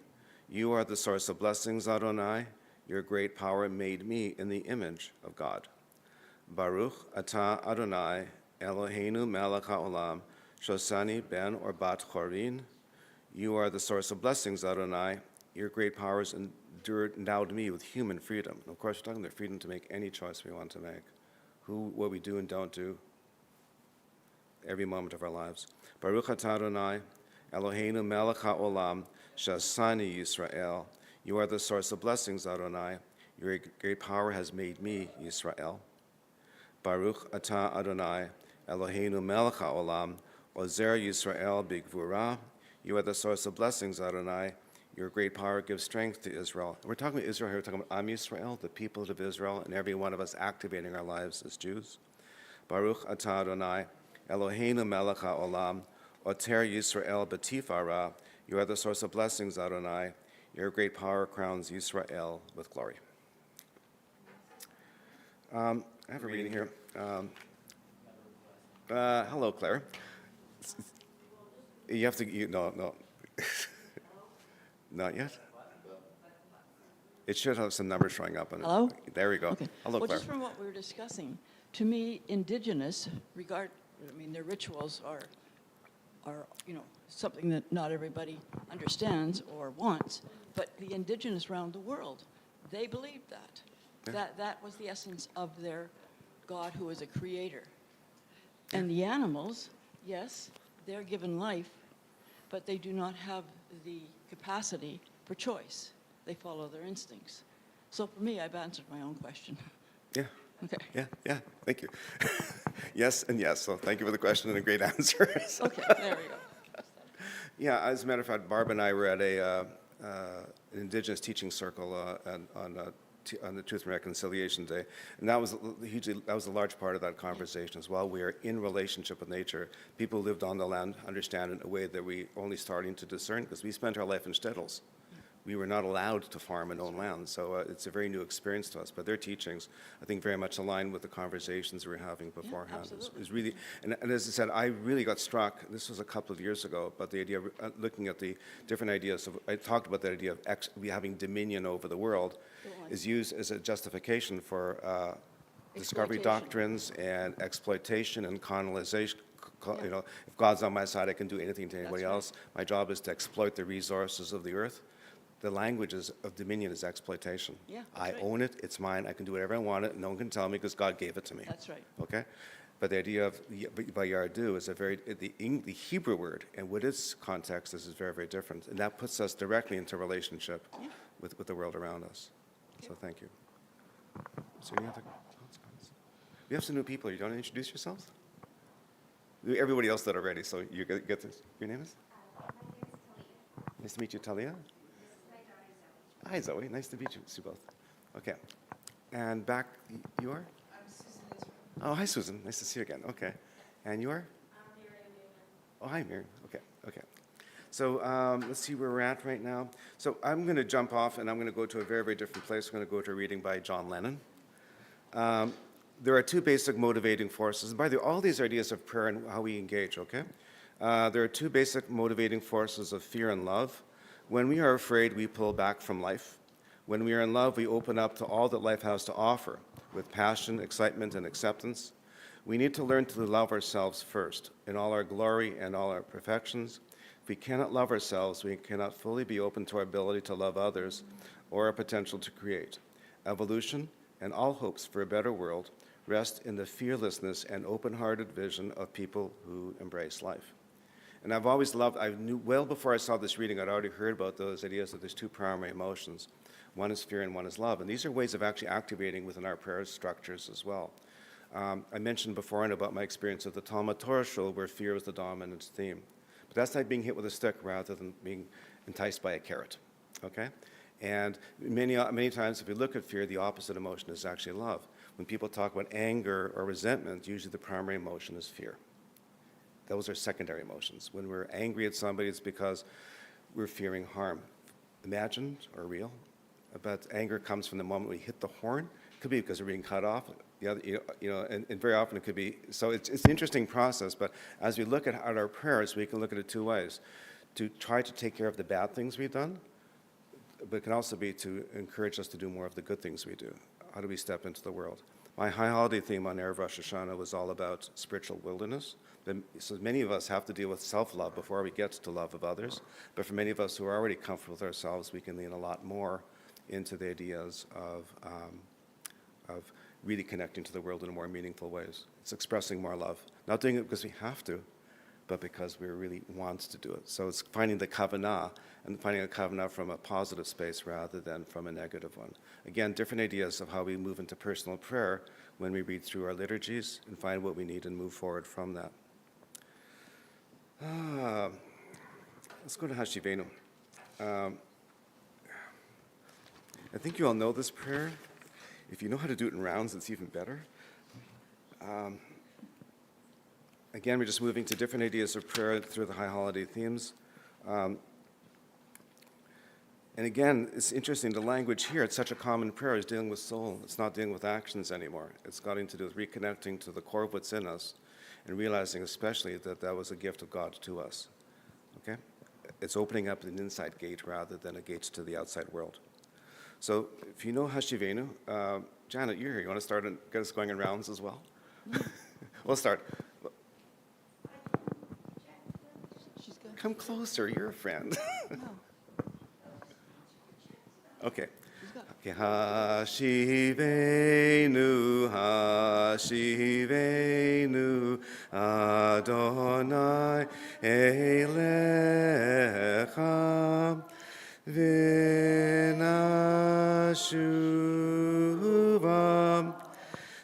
You are the source of blessings, Adonai. Your great power made me in the image of God. Baruch atah Adonai Eloheinu melech haolam shosani ben or bat chorin. You are the source of blessings, Adonai. Your great powers endowed me with human freedom. And of course, we're talking about freedom to make any choice we want to make. What we do and don't do, every moment of our lives. Baruch atah Adonai Eloheinu melech haolam shasani Yisrael. You are the source of blessings, Adonai. Your great power has made me Yisrael. Baruch atah Adonai Eloheinu melech haolam ozer Yisrael b'gvura. You are the source of blessings, Adonai. Your great power gives strength to Israel. We're talking about Israel here. We're talking about Am Yisrael, the people of Israel, and every one of us activating our lives as Jews. Baruch atah Adonai Eloheinu melech haolam oter Yisrael b'tifara. You are the source of blessings, Adonai. Your great power crowns Yisrael with glory. I have a reading here. Hello, Claire. You have to, no. Not yet? It should have some numbers showing up on it. Hello? There we go. Okay. Hello, Well, Claire. just from what we were discussing, to me, indigenous, their rituals are something that not everybody understands or wants, but the indigenous around the world, they believed that. Yeah. That was the essence of their God who is a creator. And the animals, yes, they're given life, but they do not have the capacity for choice. They follow their instincts. So for me, I've answered my own question. Yeah. Okay. Yeah. Thank you. Yes and yes. So thank you for the question and a great answer. Okay, there we go. Yeah, as a matter of fact, Barb and I were at an Indigenous teaching circle on the Truth and Reconciliation Day, and that was a large part of that conversation as well. We are in relationship with nature. People who lived on the land understand in a way that we only starting to discern because we spent our life in shtetls. We were not allowed to farm and own land, so it's a very new experience to us. But their teachings, I think, very much align with the conversations we were having beforehand. absolutely. Is really, and as I said, I really got struck. This was a couple of years ago, but the idea of looking at the different ideas of. I talked about that idea of having dominion over the world, is used as a justification for discovery Exploitation. doctrines and exploitation and colonization. If God's on my side, I can do anything to anybody That's right. else. My job is to exploit the resources of the earth. The language of dominion is exploitation. Yeah, that's I right. own it, it's mine, I can do whatever I want it, no one can tell me because God gave it to me. That's right. Okay? But the idea of Bayardu is the Hebrew word, and what its context is very, very different. And that puts us directly into relationship with the world around us. So thank you. So any other thoughts, comments? We have some new people. You want to introduce yourselves? Everybody else did already, so you get this. Your name is? Nice to meet you, Talia. Hi, Zoe. Nice to meet you both. Okay. And back, you are? I'm Susan Israel. Oh, hi, Susan. Nice to see you again. Okay. And you are? I'm Miriam Newman. Oh, hi, Miriam. Okay. So let's see where we're at right now. So I'm going to jump off, and I'm going to go to a very, very different place. I'm going to go to a reading by John Lennon. There are two basic motivating forces. And by the way, all these ideas of prayer and how we engage, okay? There are two basic motivating forces of fear and love. When we are afraid, we pull back from life. When we are in love, we open up to all that life has to offer with passion, excitement, and acceptance. We need to learn to love ourselves first in all our glory and all our perfections. If we cannot love ourselves, we cannot fully be open to our ability to love others or our potential to create. Evolution and all hopes for a better world rest in the fearlessness and open-hearted vision of people who embrace life. And I've always loved, I knew well before I saw this reading, I'd already heard about those ideas that there's two primary emotions. One is fear and one is love. And these are ways of actually activating within our prayer structures as well. I mentioned before about my experience of the Talmud Torah shul, where fear was the dominant theme. But that's like being hit with a stick rather than being enticed by a carrot, okay? And many times, if we look at fear, the opposite emotion is actually love. When people talk about anger or resentment, usually the primary emotion is fear. Those are secondary emotions. When we're angry at somebody, it's because we're fearing harm. Imagined or real? But anger comes from the moment we hit the horn. It could be because we're being cut off. And very often it could be. So it's an interesting process. But as we look at our prayers, we can look at it two ways: to try to take care of the bad things we've done, but it can also be to encourage us to do more of the good things we do. How do we step into the world? My high holiday theme on Erev Rosh HaShanah was all about spiritual wilderness. So many of us have to deal with self-love before we get to love of others. But for many of us who are already comfortable with ourselves, we can lean a lot more into the ideas of really connecting to the world in more meaningful ways. It's expressing more love. Not doing it because we have to, but because we really want to do it. So it's finding the kavanah, and finding a kavanah from a positive space rather than from a negative one. Again, different ideas of how we move into personal prayer when we read through our liturgies and find what we need and move forward from that. Let's go to Hashivenu. I think you all know this prayer. If you know how to do it in rounds, it's even better. Again, we're just moving to different ideas of prayer through the high holiday themes. And again, it's interesting, the language here, it's such a common prayer, is dealing with soul. It's not dealing with actions anymore. It's got to do with reconnecting to the core of what's in us and realizing especially that that was a gift of God to us, okay? It's opening up an inside gate rather than a gate to the outside world. So if you know Hashivenu, Janet, you're here. You want to start and get us going in rounds as well? We'll start. She's good. Come closer, you're a friend. No. Okay. She's good. Okay. Hashivenu, Hashivenu, Adonai Elecha, V'nashuva,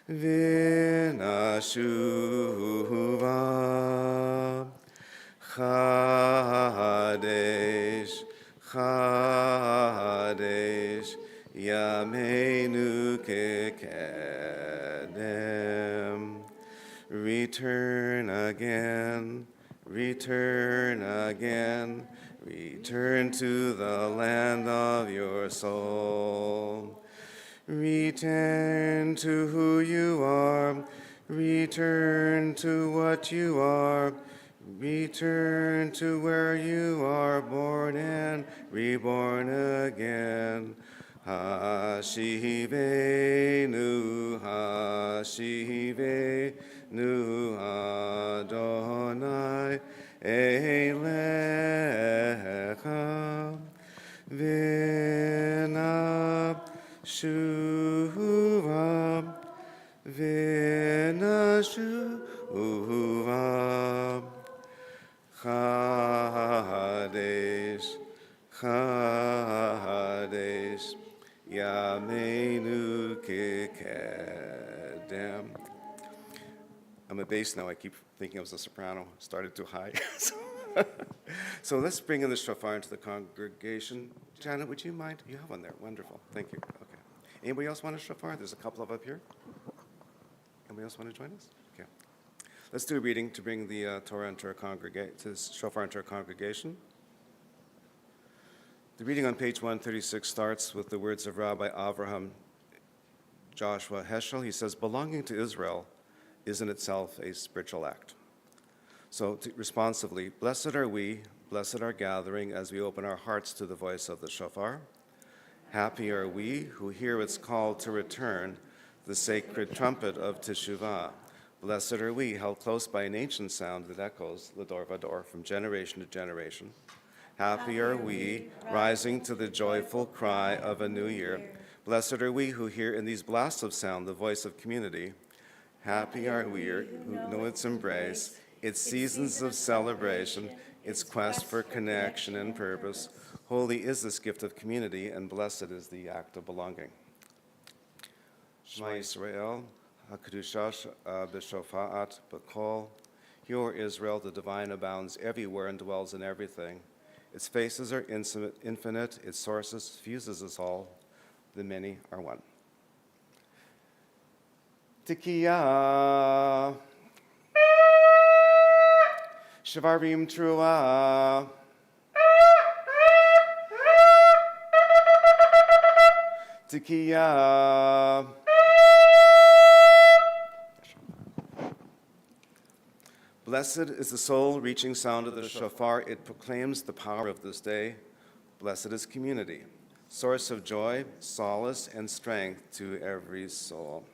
V'nashuva, Chadesh, Chadesh, Yameinu Kekedem. Return again, return again, return to the land of your soul. Return to who you are, return to what you are, return to where you are born and reborn again. Hashivenu, Hashivenu, Adonai Elecha, V'nashuva, V'nashuva, Chadesh, Chadesh, Yameinu Kekedem. I'm a bass now. I keep thinking I was a soprano. Started too high. So let's bring in the shofar into the congregation. Janet, would you mind? You have one there. Wonderful. Thank you. Okay. Anybody else want a shofar? There's a couple of up here. Anybody else want to join us? Okay. Let's do a reading to bring the Torah into our to shofar into our congregation. The reading on page 136 starts with the words of Rabbi Avraham Joshua Heschel. He says, belonging to Israel is in itself a spiritual act. So responsively, blessed are we, blessed our gathering as we open our hearts to the voice of the shofar. Happy are we who hear its call to return, the sacred trumpet of Teshuvah. Blessed are we, held close by an ancient sound that echoes Lador Vador from generation to generation. Happy are we, rising to the joyful cry of a new year. Blessed are we who hear in these blasts of sound the voice of community. Happy are we who know its embrace, its seasons of celebration, its quest for connection and purpose. Holy is this gift of community, and blessed is the act of belonging. Shema Yisrael, HaKadoshah b'shofa'at b'kol. Hear, O Israel, the divine abounds everywhere and dwells in everything. Its faces are infinite, its sources fuses us all. The many are one. Tikiyah. Shavarim Trua. Tikiyah. Blessed is the soul-reaching sound of the shofar. It proclaims the power of this day. Blessed is community, source of joy, solace, and strength to every soul.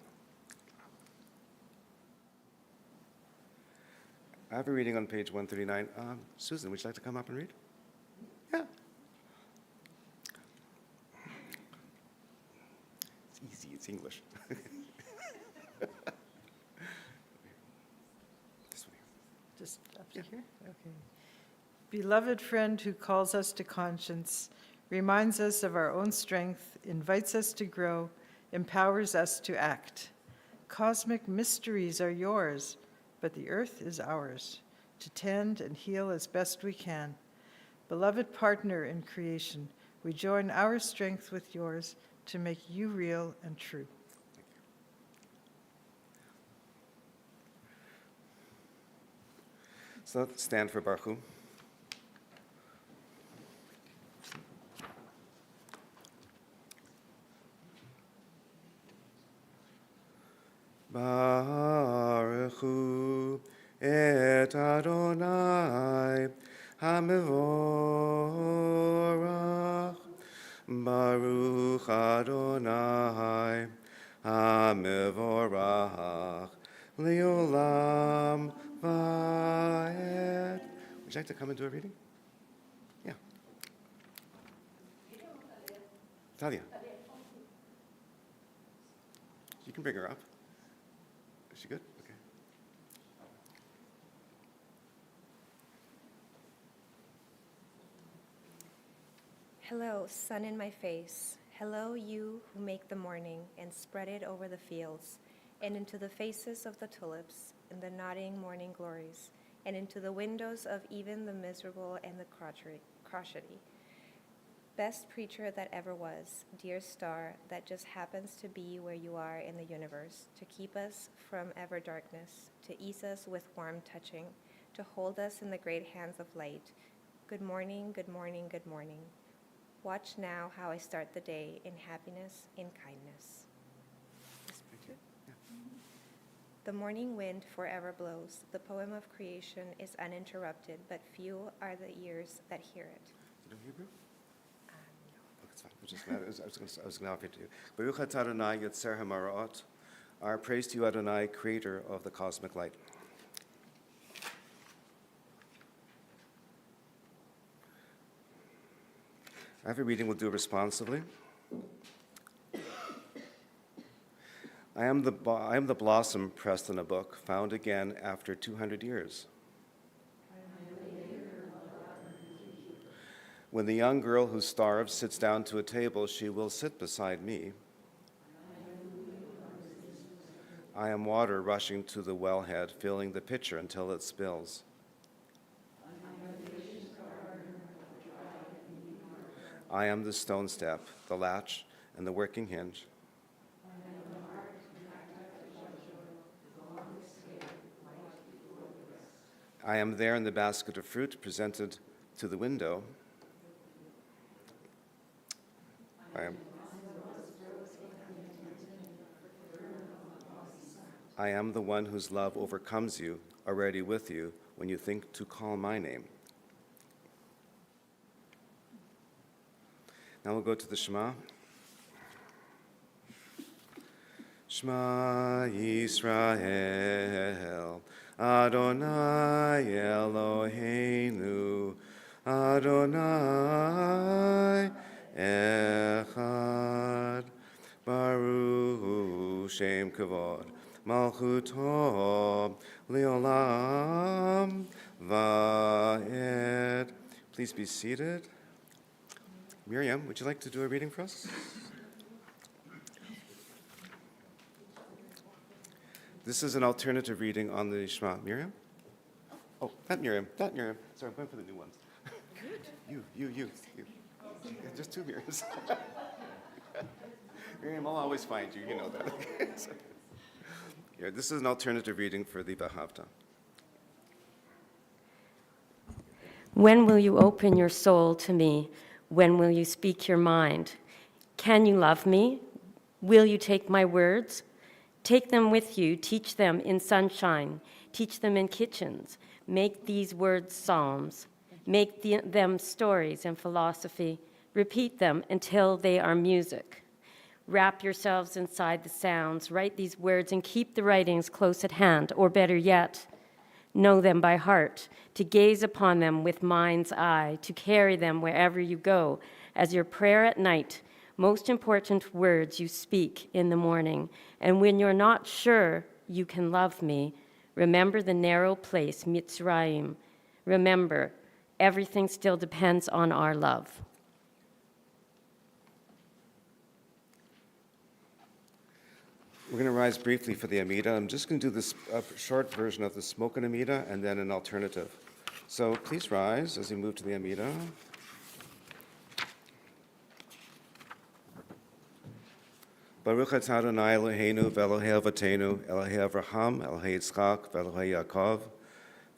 I have a reading on page 139. Susan, would you like to come up and read? Yeah. It's easy, it's English. This way. Just up to here? Okay. Beloved friend who calls us to conscience, reminds us of our own strength, invites us to grow, empowers us to act. Cosmic mysteries are yours, but the earth is ours, to tend and heal as best we can. Beloved partner in creation, we join our strength with yours to make you real and true. So let's stand for Baruch Hu. Baruch Hu et Adonai HaMevorach. Baruch Adonai HaMevorach Leolam Vaed. Would you like to come and do a reading? Yeah. Talia. You can bring her up. Is she good? Okay. Hello, sun in my face. Hello, you who make the morning and spread it over the fields, and into the faces of the tulips, and the nodding morning glories, and into the windows of even the miserable and the crotchety. Best preacher that ever was, dear star that just happens to be where you are in the universe, to keep us from ever darkness, to ease us with warm touching, to hold us in the great hands of light. Good morning, good morning, good morning. Watch now how I start the day in happiness, in kindness. The morning wind forever blows. The poem of creation is uninterrupted, but few are the ears that hear it. You know Hebrew? No. I was going to offer it to you. Baruch atah Adonai Yetzer HaMaraot. Our praise to you, Adonai, creator of the cosmic light. Every reading we'll do responsively. I am the blossom pressed in a book, found again after 200 years. When the young girl who starves sits down to a table, she will sit beside me. I am water rushing to the wellhead, filling the pitcher until it spills. I am the stone step, the latch, and the working hinge. I am there in the basket of fruit presented to the window. I am the one whose love overcomes you, already with you, when you think to call my name. Now we'll go to the Shema. Shema Yisrael, Adonai Eloheinu, Adonai Echad, Baruch Shem Kavod, Malchuto Leolam Vaed. Please be seated. Miriam, would you like to do a reading for us? This is an alternative reading on the Shema. Miriam? Oh, that Miriam. Sorry, I'm going for the new ones. You. Yeah, just two Miriams. Miriam, I'll always find you. You know that. Yeah, this is an alternative reading for the Vahavta. When will you open your soul to me? When will you speak your mind? Can you love me? Will you take my words? Take them with you, teach them in sunshine, teach them in kitchens. Make these words psalms. Make them stories and philosophy. Repeat them until they are music. Wrap yourselves inside the sounds. Write these words and keep the writings close at hand, or better yet, know them by heart, to gaze upon them with mind's eye, to carry them wherever you go, as your prayer at night, most important words you speak in the morning. And when you're not sure you can love me, remember the narrow place, Mitzrayim. Remember, everything still depends on our love. We're going to rise briefly for the Amida. I'm just going to do this short version of the spoken Amida and then an alternative. So please rise as we move to the Amida. Baruch atah Adonai Eloheinu v'Elohei Avotenu, Elohei Avraham, Elohei Yitzchak, v'Elohei Yaakov,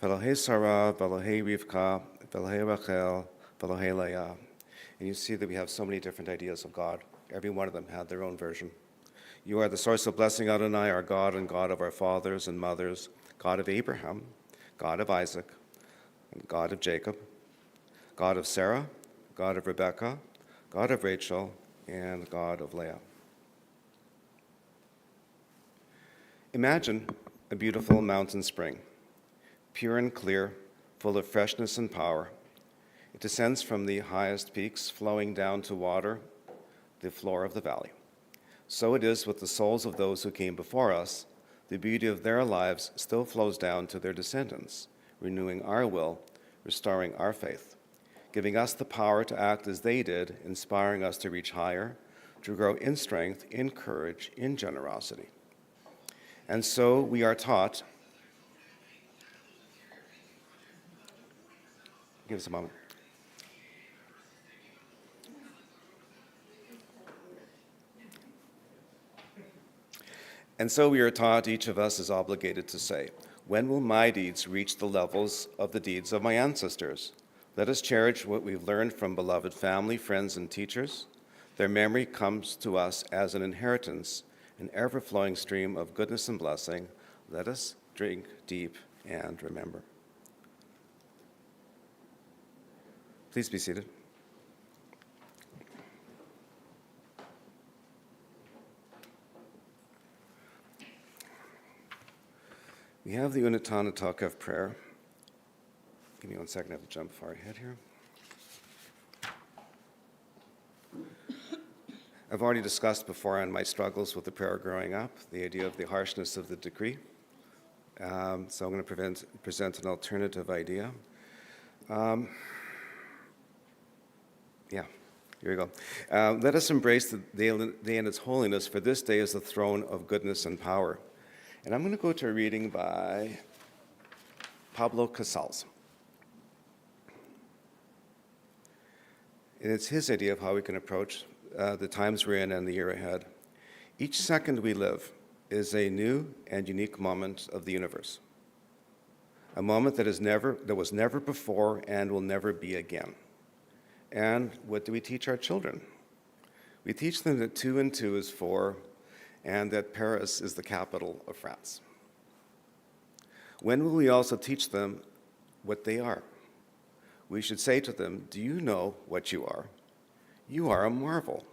v'Elohei Sarah, v'Elohei Rivka, v'Elohei Rachel, v'Elohei Leah. And you see that we have so many different ideas of God. Every one of them had their own version. You are the source of blessing, Adonai, our God and God of our fathers and mothers, God of Abraham, God of Isaac, and God of Jacob, God of Sarah, God of Rebekah, God of Rachel, and God of Leah. Imagine a beautiful mountain spring, pure and clear, full of freshness and power. It descends from the highest peaks, flowing down to water the floor of the valley. So it is with the souls of those who came before us. The beauty of their lives still flows down to their descendants, renewing our will, restoring our faith, giving us the power to act as they did, inspiring us to reach higher, to grow in strength, in courage, in generosity. And so we are taught. Give us a moment. And so we are taught, each of us is obligated to say, when will my deeds reach the levels of the deeds of my ancestors? Let us cherish what we've learned from beloved family, friends, and teachers. Their memory comes to us as an inheritance, an ever-flowing stream of goodness and blessing. Let us drink deep and remember. Please be seated. We have the Unatana Takav prayer. Give me 1 second, I have to jump far ahead here. I've already discussed before on my struggles with the prayer growing up, the idea of the harshness of the decree. So I'm going to present an alternative idea. Yeah, here we go. Let us embrace the day in its holiness, for this day is the throne of goodness and power. And I'm going to go to a reading by Pablo Casals. And it's his idea of how we can approach the times we're in and the year ahead. Each second we live is a new and unique moment of the universe, a moment that was never before and will never be again. And what do we teach our children? We teach them that 2 and 2 is 4, and that Paris is the capital of France. When will we also teach them what they are? We should say to them, do you know what you are? You are a marvel.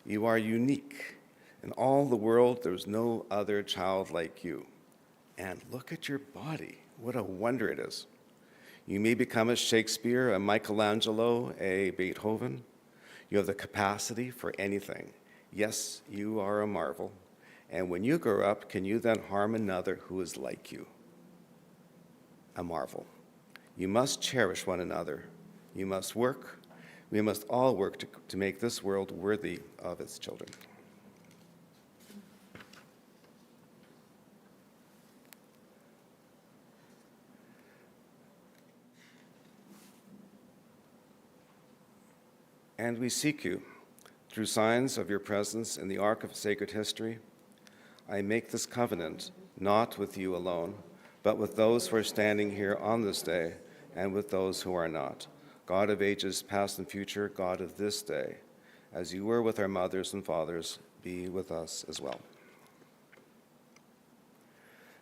You are unique. In all the world, there's no other child like you. And look at your body. What a wonder it is. You may become a Shakespeare, a Michelangelo, a Beethoven. You have the capacity for anything. Yes, you are a marvel. And when you grow up, can you then harm another who is like you? A marvel. You must cherish one another. You must work. We must all work to make this world worthy of its children. And we seek you through signs of your presence in the arc of sacred history. I make this covenant not with you alone, but with those who are standing here on this day and with those who are not. God of ages past and future, God of this day, as you were with our mothers and fathers, be with us as well.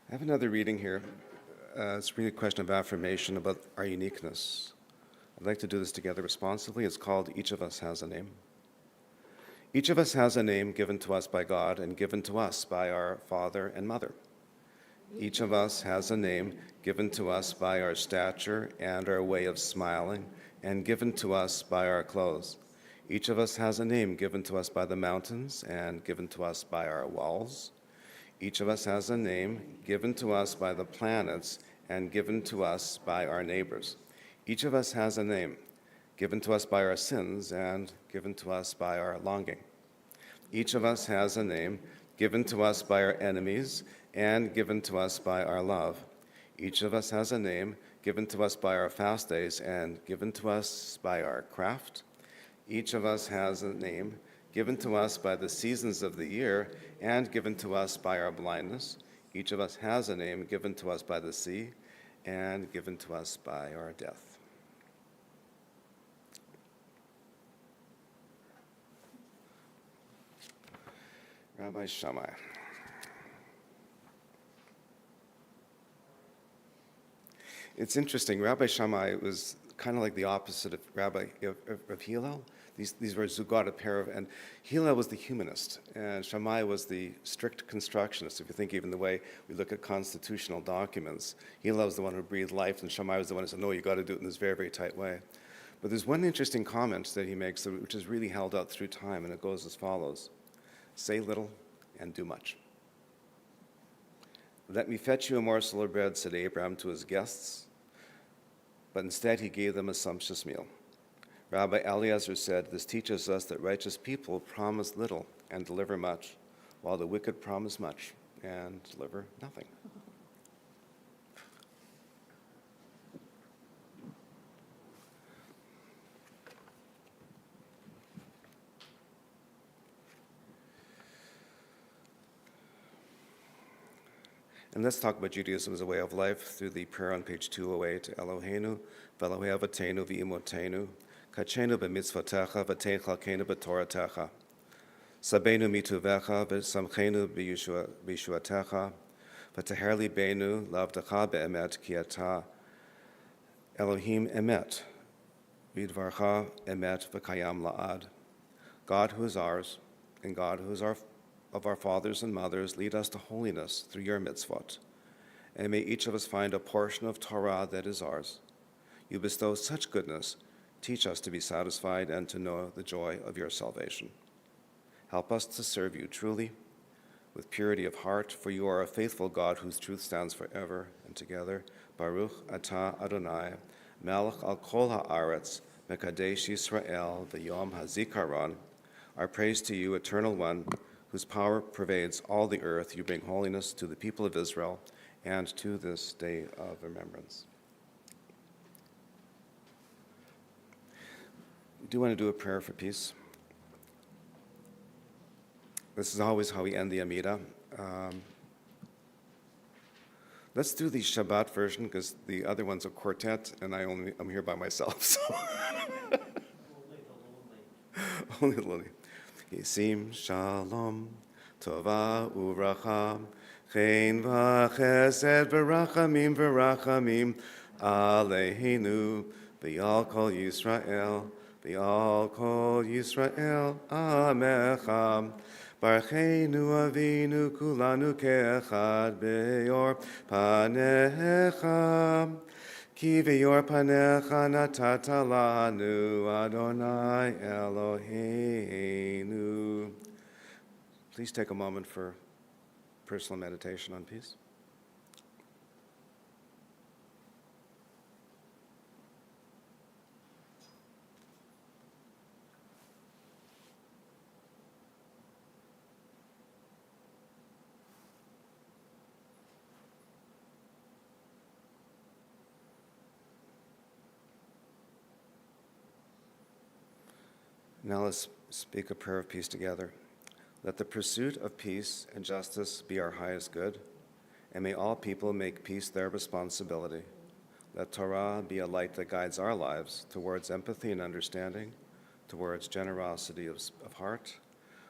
I have another reading here. It's really a question of affirmation about our uniqueness. I'd like to do this together responsively. It's called Each of Us Has a Name. Each of us has a name given to us by God and given to us by our father and mother. Each of us has a name given to us by our stature and our way of smiling, and given to us by our clothes. Each of us has a name given to us by the mountains and given to us by our walls. Each of us has a name given to us by the planets and given to us by our neighbors. Each of us has a name given to us by our sins and given to us by our longing. Each of us has a name given to us by our enemies and given to us by our love. Each of us has a name given to us by our fast days and given to us by our craft. Each of us has a name given to us by the seasons of the year and given to us by our blindness. Each of us has a name given to us by the sea and given to us by our death. Rabbi Shammai. It's interesting. Rabbi Shammai was kind of like the opposite of Hillel. These were Zugot, a pair of, and Hillel was the humanist, and Shammai was the strict constructionist. If you think even the way we look at constitutional documents, Hillel was the one who breathed life, and Shammai was the one who said, no, you got to do it in this very, very tight way. But there's one interesting comment that he makes, which is really held out through time, and it goes as follows: say little and do much. Let me fetch you a morsel of bread, said Abraham to his guests, but instead he gave them a sumptuous meal. Rabbi Eliezer said, this teaches us that righteous people promise little and deliver much, while the wicked promise much and deliver nothing. And let's talk about Judaism as a way of life through the prayer on page 208, Eloheinu, v'Elohei Avotenu v'Imotenu, kachenu b'mitzvotecha v'tein chalkenu b'toratecha, sabenu mituvecha v'samchenu b'yeshuatecha, v'teher libenu lavdecha be'emet ki ata Elohim emet, v'dvarcha emet v'kayam la'ad. God who is ours, and God who is of our fathers and mothers, lead us to holiness through your mitzvot. And may each of us find a portion of Torah that is ours. You bestow such goodness. Teach us to be satisfied and to know the joy of your salvation. Help us to serve you truly, with purity of heart, for you are a faithful God whose truth stands forever and together. Baruch atah Adonai, melech al kol haaretz, mekadesh Yisrael, v'yom hazikaron. Our praise to you, Eternal One, whose power pervades all the earth. You bring holiness to the people of Israel and to this day of remembrance. We do want to do a prayer for peace. This is always how we end the Amida. Let's do the Shabbat version, because the other one's a quartet, and I'm here by myself. So. Only the lonely. Yisim shalom, tova uvracha, chen v'chesed v'rachamim aleinu, v'yal kol Yisrael, Amecha, Barcheinu Avinu kulanu ke'echad be'or panecha. Ki ve'yor panecha natata lanu Adonai Eloheinu. Please take a moment for personal meditation on peace. Now let's speak a prayer of peace together. Let the pursuit of peace and justice be our highest good, and may all people make peace their responsibility. Let Torah be a light that guides our lives towards empathy and understanding, towards generosity of heart.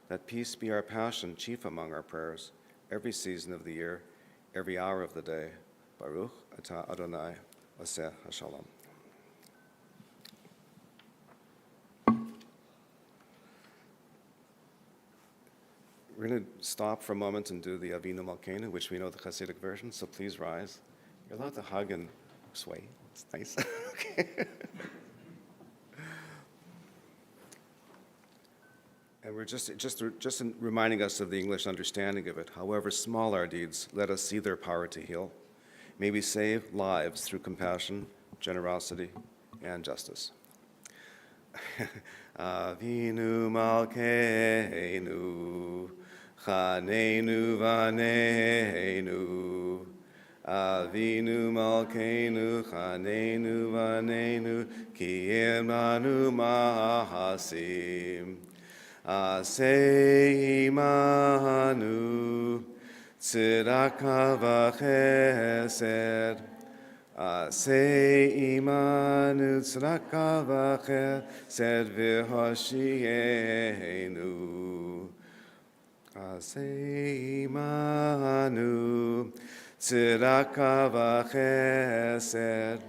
Let peace be our passion, chief among our prayers, every season of the year, every hour of the day. Baruch atah Adonai, aseh hashalom. We're going to stop for a moment and do the Avinu Malkeinu, which we know the Hasidic version, so please rise. You're allowed to hug and sway. It's nice. Okay. And we're just reminding us of the English understanding of it. However small our deeds, let us see their power to heal. May we save lives through compassion, generosity, and justice. Avinu Malkeinu, Chanenu Vaneinu. Avinu Malkeinu, Chanenu Vaneinu, Ki Imanu Mahasim. Aseh Imanu, Tzedakah v'chesed. Aseh Imanu, Tzedakah v'chesed v'hoshienu. Aseh Imanu, Tzedakah v'chesed.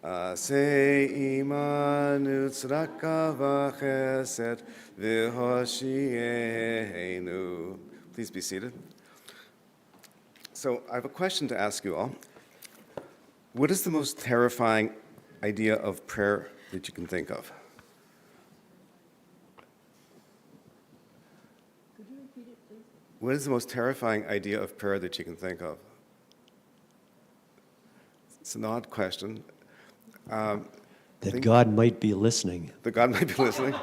Aseh Imanu, Tzedakah v'chesed v'hoshienu. Please be seated. So I have a question to ask you all. What is the most terrifying idea of prayer that you can think of? Could you repeat it, please? What is the most terrifying idea of prayer that you can think of? It's an odd question. That God might be listening. That God might be listening.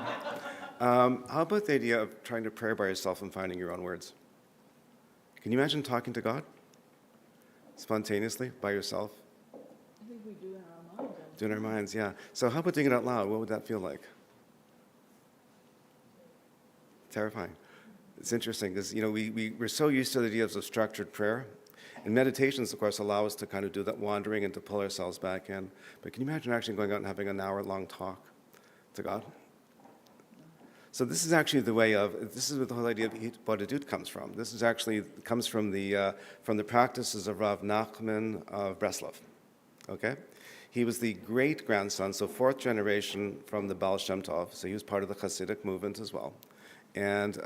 How about the idea of trying to pray by yourself and finding your own words? Can you imagine talking to God spontaneously by yourself? I think we do in our minds. Do in our minds, yeah. So how about doing it out loud? What would that feel like? Terrifying. It's interesting because, we're so used to the ideas of structured prayer. And meditations, of course, allow us to kind of do that wandering and to pull ourselves back in. But can you imagine actually going out and having an hour-long talk to God? So this is actually this is where the whole idea of Bodhidut comes from. This is actually comes from the practices of Rav Nachman of Breslov, okay? He was the great-grandson, so fourth generation from the Baal Shem Tov, so he was part of the Hasidic movement as well. And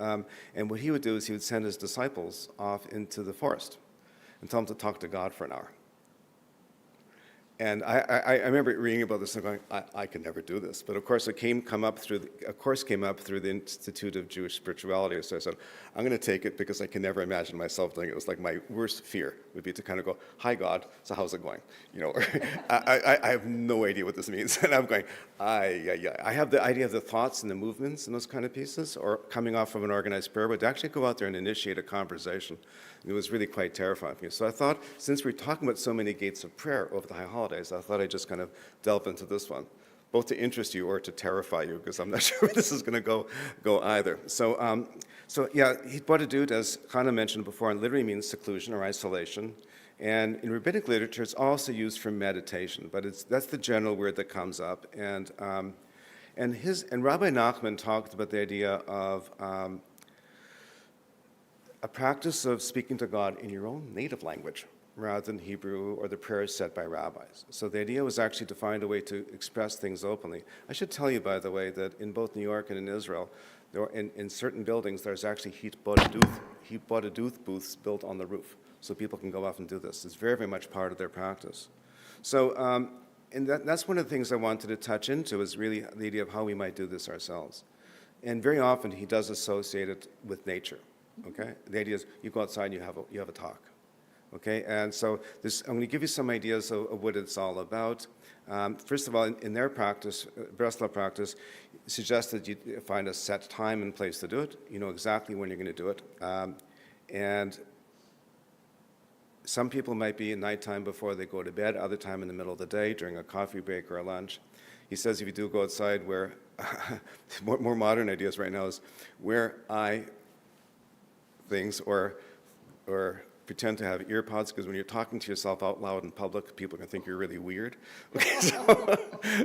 what he would do is he would send his disciples off into the forest and tell them to talk to God for an hour. And I remember reading about this and going, I could never do this. But of course, a course came up through the Institute of Jewish Spirituality. So I said, I'm going to take it because I can never imagine myself doing it. It was like my worst fear would be to kind of go, hi, God, so how's it going? Or I have no idea what this means. And I'm going, I have the idea of the thoughts and the movements and those kind of pieces, or coming off of an organized prayer, but to actually go out there and initiate a conversation, it was really quite terrifying for me. So I thought, since we're talking about so many gates of prayer over the high holidays, I thought I'd just kind of delve into this one, both to interest you or to terrify you, because I'm not sure where this is going to go either. So Bodhidut, as Chana mentioned before, literally means seclusion or isolation. And in rabbinic literature, it's also used for meditation, but that's the general word that comes up. And Rabbi Nachman talked about the idea of a practice of speaking to God in your own native language, rather than Hebrew or the prayers set by rabbis. So the idea was actually to find a way to express things openly. I should tell you, by the way, that in both New York and in Israel, In certain buildings, there's actually heat-bought booths built on the roof, so people can go off and do this. It's very, very much part of their practice. So, and that's one of the things I wanted to touch into, is really the idea of how we might do this ourselves. And very often he does associate it with nature, okay? The idea is you go outside and you have a talk, okay? And so I'm going to give you some ideas of what it's all about. First of all, in their practice, Breslov practice, suggests that you find a set time and place to do it. You know exactly when you're going to do it. And some people might be at nighttime before they go to bed, other time in the middle of the day, during a coffee break or a lunch. He says if you do go outside, where more modern ideas right now is wear eye things or pretend to have ear pods, because when you're talking to yourself out loud in public, people can think you're really weird.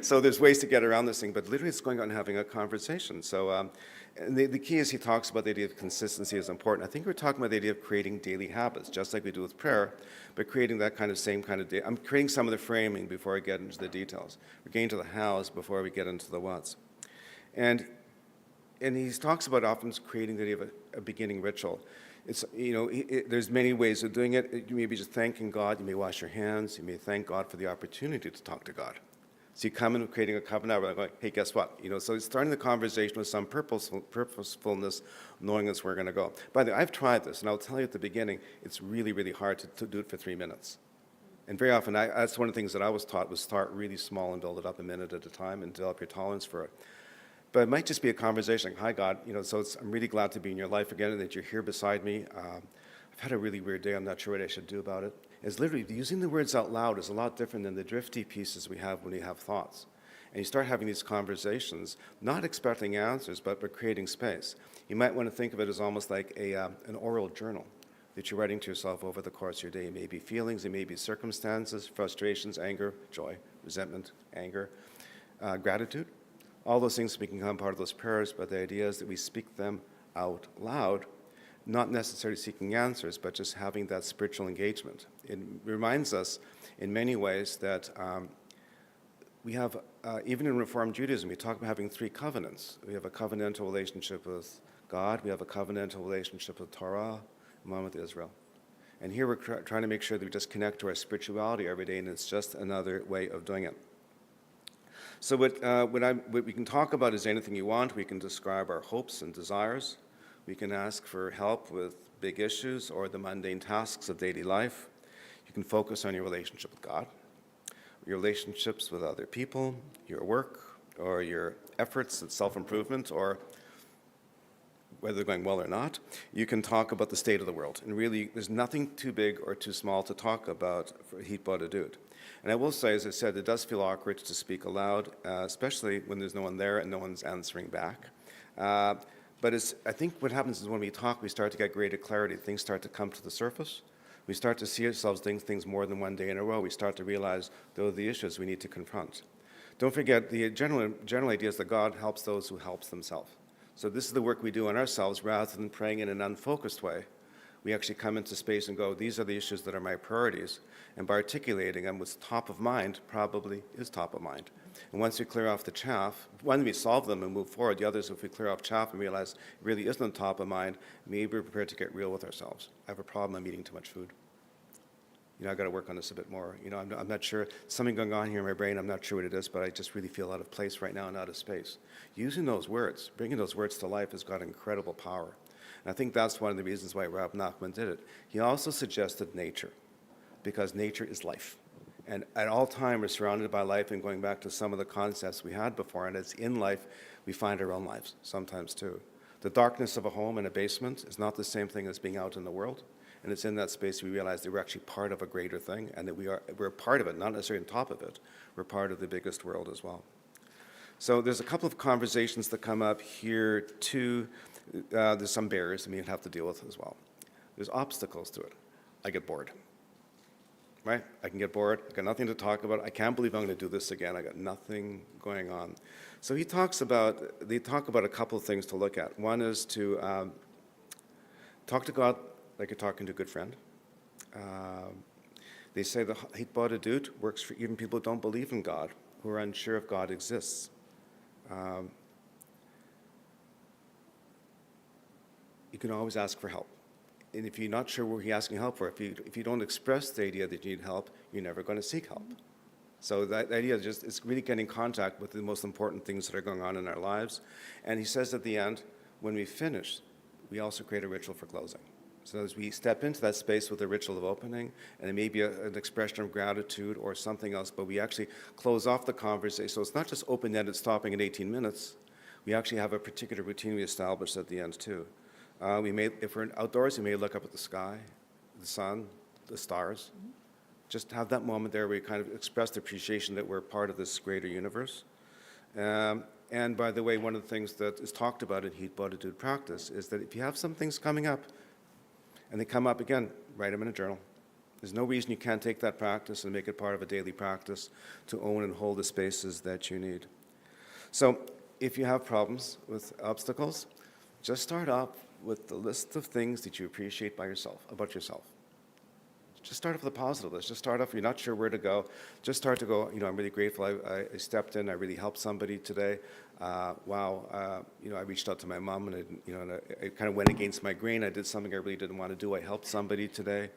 So there's ways to get around this thing, but literally it's going out and having a conversation. So and the key is he talks about the idea of consistency is important. I think we're talking about the idea of creating daily habits, just like we do with prayer, but creating that kind of same kind of day. I'm creating some of the framing before I get into the details. We're getting to the hows before we get into the whats. And he talks about often creating the idea of a beginning ritual. It's, there's many ways of doing it. You may be just thanking God. You may wash your hands. You may thank God for the opportunity to talk to God. So you come in creating a covenant, we're like, hey, guess what? So it's starting the conversation with some purposefulness, knowing that's where we're going to go. By the way, I've tried this, and I'll tell you at the beginning, it's really, really hard to do it for 3 minutes. And very often, that's one of the things that I was taught, was start really small and build it up a minute at a time and develop your tolerance for it. But it might just be a conversation like, hi, God, I'm really glad to be in your life again and that you're here beside me. I've had a really weird day. I'm not sure what I should do about it. It's literally using the words out loud is a lot different than the drifty pieces we have when we have thoughts. And you start having these conversations, not expecting answers, but creating space. You might want to think of it as almost like an oral journal that you're writing to yourself over the course of your day. It may be feelings, it may be circumstances, frustrations, anger, joy, resentment, anger, gratitude. All those things can become part of those prayers, but the idea is that we speak them out loud, not necessarily seeking answers, but just having that spiritual engagement. It reminds us in many ways that we have, even in Reformed Judaism, we talk about having 3 covenants. We have a covenantal relationship with God, we have a covenantal relationship with Torah, and one with Israel. And here we're trying to make sure that we just connect to our spirituality every day, and it's just another way of doing it. So what we can talk about is anything you want. We can describe our hopes and desires. We can ask for help with big issues or the mundane tasks of daily life. You can focus on your relationship with God, your relationships with other people, your work, or your efforts at self-improvement, or whether they're going well or not. You can talk about the state of the world. And really, there's nothing too big or too small to talk about for Hitba to do it. And I will say, as I said, it does feel awkward to speak aloud, especially when there's no one there and no one's answering back. But I think what happens is when we talk, we start to get greater clarity. Things start to come to the surface. We start to see ourselves doing things more than one day in a row. We start to realize those are the issues we need to confront. Don't forget, the general idea is that God helps those who help themselves. So this is the work we do on ourselves rather than praying in an unfocused way. We actually come into space and go, these are the issues that are my priorities. And by articulating them, what's top of mind probably is top of mind. And once we clear off the chaff, when we solve them and move forward, the others, if we clear off chaff and realize it really isn't top of mind, maybe we're prepared to get real with ourselves. I have a problem, I'm eating too much food. I've got to work on this a bit more. I'm not sure, something going on here in my brain, I'm not sure what it is, but I just really feel out of place right now and out of space. Using those words, bringing those words to life has got incredible power. And I think that's one of the reasons why Rab Nachman did it. He also suggested nature, because nature is life. And at all time, we're surrounded by life, and going back to some of the concepts we had before, and it's in life, we find our own lives sometimes too. The darkness of a home in a basement is not the same thing as being out in the world. And it's in that space we realize that we're actually part of a greater thing, and that we're part of it, not necessarily on top of it. We're part of the biggest world as well. So there's a couple of conversations that come up here too. There's some barriers that we have to deal with as well. There's obstacles to it. I get bored, right? I can get bored. I got nothing to talk about. I can't believe I'm going to do this again. I got nothing going on. So they talk about a couple of things to look at. One is to talk to God like you're talking to a good friend. They say the Hitbodedut works for even people who don't believe in God, who are unsure if God exists. you can always ask for help. And if you're not sure what you're asking help for, if you don't express the idea that you need help, you're never going to seek help. So that idea is really getting in contact with the most important things that are going on in our lives. And he says at the end, when we finish, we also create a ritual for closing. So as we step into that space with a ritual of opening, and it may be an expression of gratitude or something else, but we actually close off the conversation. So it's not just open-ended stopping at 18 minutes. We actually have a particular routine we establish at the end too. If we're outdoors, we may look up at the sky, the sun, the stars. Just have that moment there where you kind of express the appreciation that we're part of this greater universe. And by the way, one of the things that is talked about in heat bodhitude practice is that if you have some things coming up, and they come up again, write them in a journal. There's no reason you can't take that practice and make it part of a daily practice to own and hold the spaces that you need. So if you have problems with obstacles, just start off with the list of things that you appreciate about yourself. Just start off with a positive list. Just start off, you're not sure where to go. Just start to go, I'm really grateful I stepped in, I really helped somebody today. I reached out to my mom and I kind of went against my grain. I did something I really didn't want to do. I helped somebody today.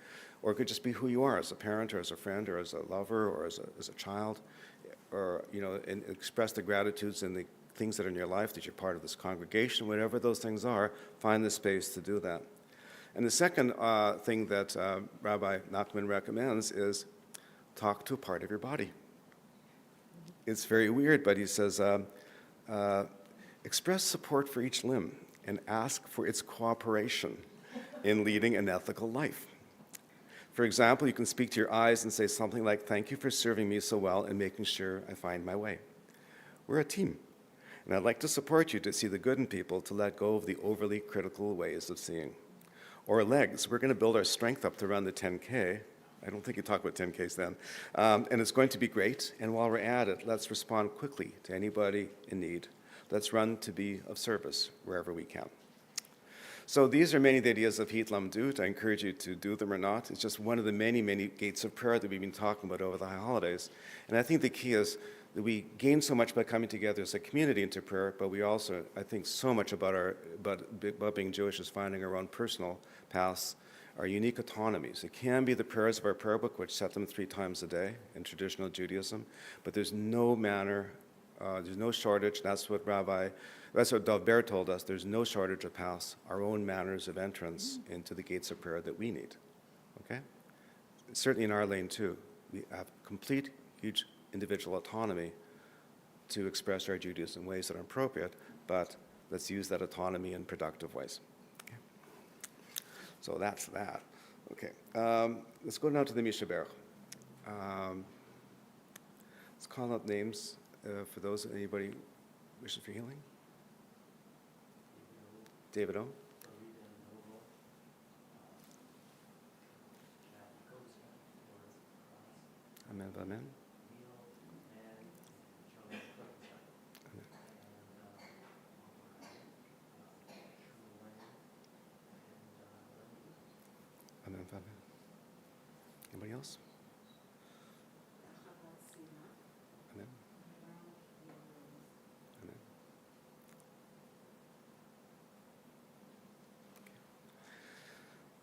Or it could just be who you are as a parent or as a friend or as a lover or as a child. Or, and express the gratitudes and the things that are in your life, that you're part of this congregation, whatever those things are, find the space to do that. And the second thing that Rabbi Nachman recommends is talk to a part of your body. It's very weird, but he says, express support for each limb and ask for its cooperation in leading an ethical life. For example, you can speak to your eyes and say something like, thank you for serving me so well and making sure I find my way. We're a team, and I'd like to support you to see the good in people, to let go of the overly critical ways of seeing. Or legs. We're going to build our strength up to run the 10K. I don't think you talk about 10Ks then. And it's going to be great. And while we're at it, let's respond quickly to anybody in need. Let's run to be of service wherever we can. So these are many of the ideas of Heat Lam Dut. I encourage you to do them or not. It's just one of the many, many gates of prayer that we've been talking about over the holidays. And I think the key is that we gain so much by coming together as a community into prayer, but we also, I think, so much about being Jewish is finding our own personal paths, our unique autonomies. It can be the prayers of our prayer book, which set them 3 times a day in traditional Judaism, but there's no there's no shortage. That's what Dov Ber told us. There's no shortage of paths, our own manners of entrance into the gates of prayer that we need. Okay? Certainly in our lane too, we have complete, huge individual autonomy to express our Judaism in ways that are appropriate, but let's use that autonomy in productive ways. Okay. So that's that. Okay, let's go now to the Mishaberach. Let's call out names for those, anybody wishing for healing? David O. Amen, amen. Amen, amen. Anybody else? Amen. Amen.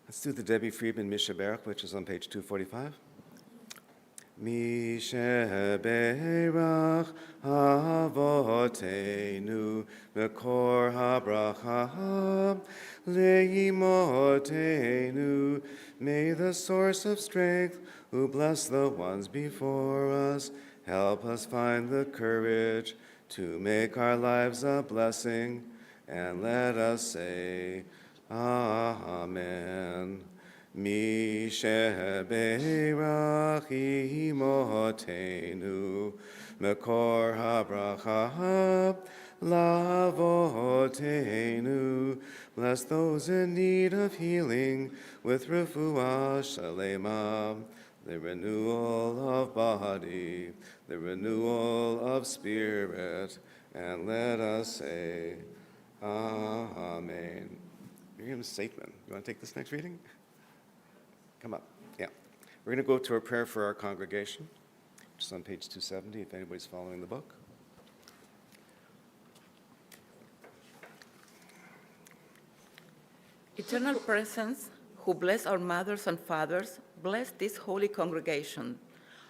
Let's do the Debbie Friedman Mishaberach, which is on page 245. Mishaberach Avotenu Mekor HaBracha Leimotenu. May the source of strength, who bless the ones before us, help us find the courage to make our lives a blessing, and let us say, Amen. Mishaberach imotenu Mekor HaBracha Lavotenu. Bless those in need of healing with refuah shalema, the renewal of body, the renewal of spirit, and let us say, Amen. Miriam Saitman, you want to take this next reading? Come up. Yeah. We're going to go to a prayer for our congregation, which is on page 270, if anybody's following the book. Eternal Presence, who bless our mothers and fathers, bless this holy congregation,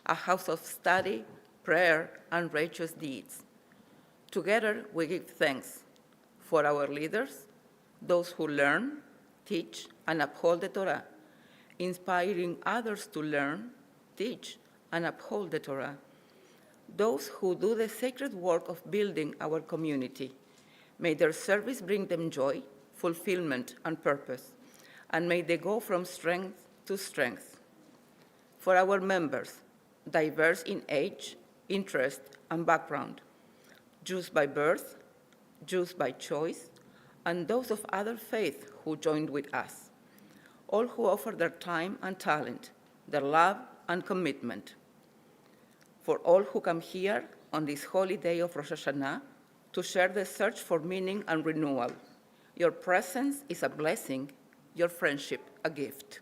a house of study, prayer, and righteous deeds. Together we give thanks for our leaders, those who learn, teach, and uphold the Torah, inspiring others to learn, teach, and uphold the Torah. Those who do the sacred work of building our community, may their service bring them joy, fulfillment, and purpose, and may they go from strength to strength. For our members, diverse in age, interest, and background, Jews by birth, Jews by choice, and those of other faith who joined with us, all who offer their time and talent, their love and commitment. For all who come here on this holy day of Rosh HaShanah to share the search for meaning and renewal, your presence is a blessing, your friendship a gift.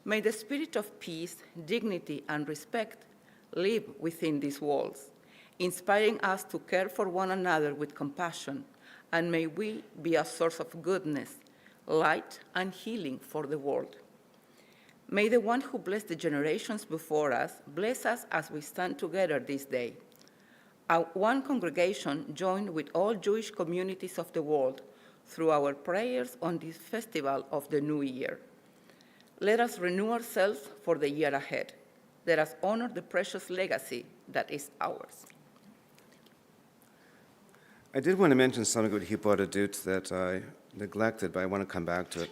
May the spirit of peace, dignity, and respect live within these walls, inspiring us to care for one another with compassion, and may we be a source of goodness, light, and healing for the world. May the one who blessed the generations before us bless us as we stand together this day. One congregation joined with all Jewish communities of the world through our prayers on this festival of the New Year. Let us renew ourselves for the year ahead. Let us honor the precious legacy that is ours. I did want to mention something about Hippolyte that I neglected, but I want to come back to it.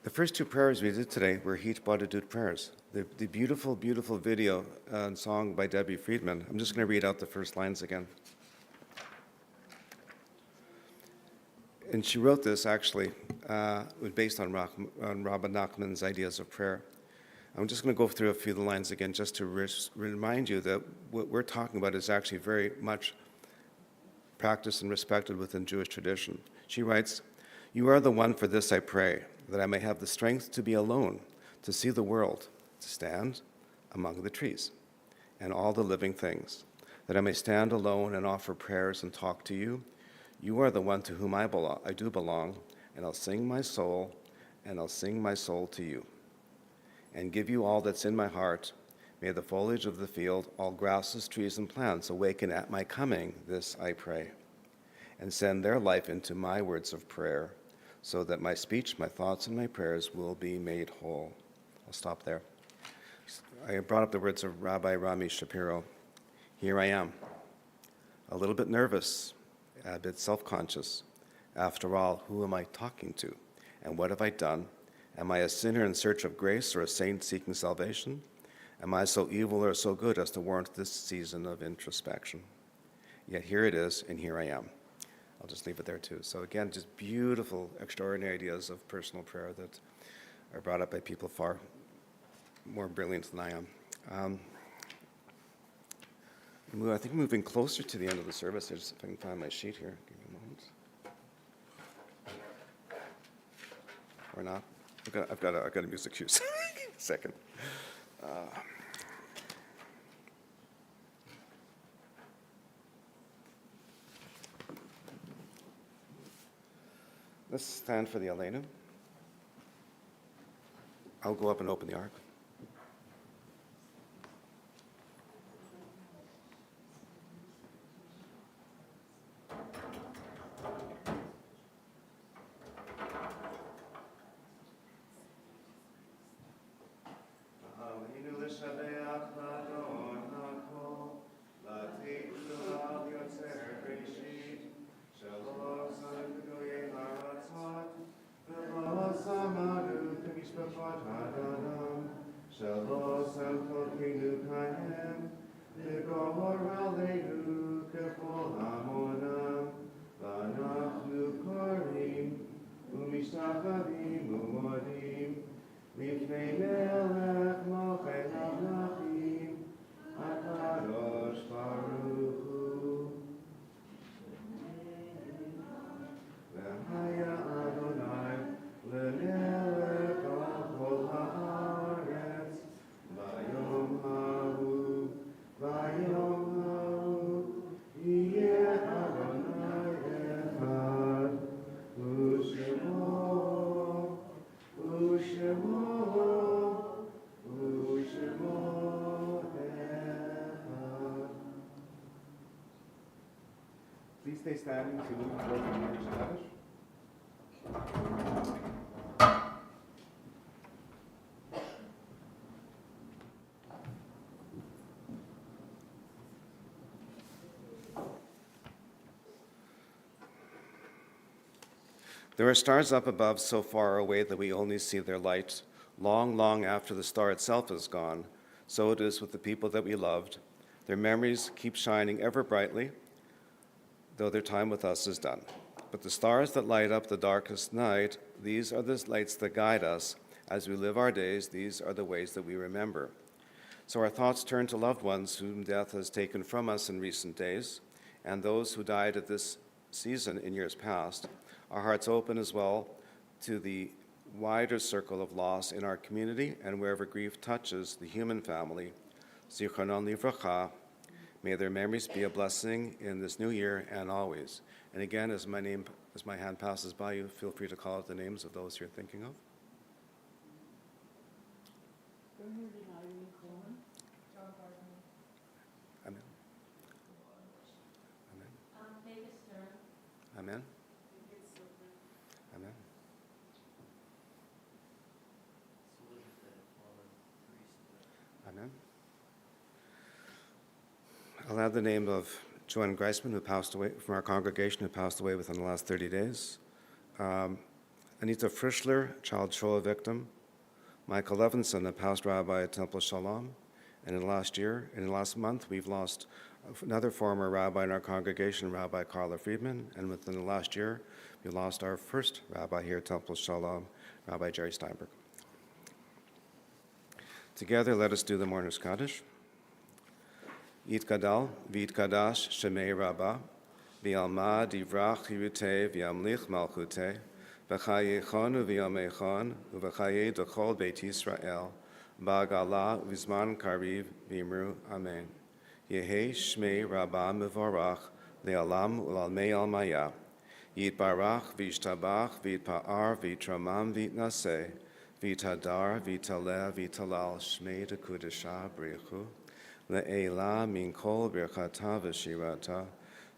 The first two prayers we did today were Hippolyte prayers. The beautiful, beautiful video and song by Debbie Friedman. I'm just going to read out the first lines again. And she wrote this, actually, based on Rabbi Nachman's ideas of prayer. I'm just going to go through a few of the lines again just to remind you that what we're talking about is actually very much practiced and respected within Jewish tradition. She writes, "You are the one for this I pray, that I may have the strength to be alone, to see the world, to stand among the trees and all the living things, that I may stand alone and offer prayers and talk to you. You are the one to whom I do belong, and I'll sing my soul to you, and give you all that's in my heart. May the foliage of the field, all grasses, trees, and plants awaken at my coming, this I pray, and send their life into my words of prayer, so that my speech, my thoughts, and my prayers will be made whole." I'll stop there. I brought up the words of Rabbi Rami Shapiro. Here I am, a little bit nervous, a bit self-conscious. After all, who am I talking to? And what have I done? Am I a sinner in search of grace or a saint seeking salvation? Am I so evil or so good as to warrant this season of introspection? Yet here it is, and here I am. I'll just leave it there too. So again, just beautiful, extraordinary ideas of personal prayer that are brought up by people far more brilliant than I am. I think moving closer to the end of the service, if I can find my sheet here. Give me a moment. Or not. I've got a music cue. Second. Let's stand for the Aleinu. I'll go up and open the ark. stay standing to move toward the Rosh HaShanah. There are stars up above so far away that we only see their light long, long after the star itself is gone. So it is with the people that we loved. Their memories keep shining ever brightly, though their time with us is done. But the stars that light up the darkest night, these are the lights that guide us. As we live our days, these are the ways that we remember. So our thoughts turn to loved ones whom death has taken from us in recent days, and those who died at this season in years past. Our hearts open as well to the wider circle of loss in our community and wherever grief touches the human family. Zichronon livracha. May their memories be a blessing in this new year and always. And again, as my hand passes by you, feel free to call out the names of those you're thinking of. Amen. Amen. Amen. Amen. Amen. I'll add the name of Joanne Greisman, who passed away from our congregation, who passed away within the last 30 days. Anita Frischler, child Shoah victim. Michael Levinson, a past rabbi at Temple Shalom. And in the last month, we've lost another former rabbi in our congregation, Rabbi Carla Friedman. And within the last year, we lost our first rabbi here at Temple Shalom, Rabbi Jerry Steinberg. Together, let us do the Mourner's Kaddish. Yitkadal, v'yitkadash shemei Rabbah, v'yalma divrach hirutei v'yamlich malchutei, v'chayechon u'v'yamechon, u'v'chayei d'chol beit Yisrael, ba'gala u'v'zman kariv v'imru amen. Yehei shmei Rabbah mevorach, le'alam u'lalmei almaya, yitbarach v'yishtabach v'yitpa'ar v'yitramam v'yitnaseh, v'yitadar v'yitaleh v'yitalal shmei d'kudesha b'richu, Le'ela min kol birchata v'shirata,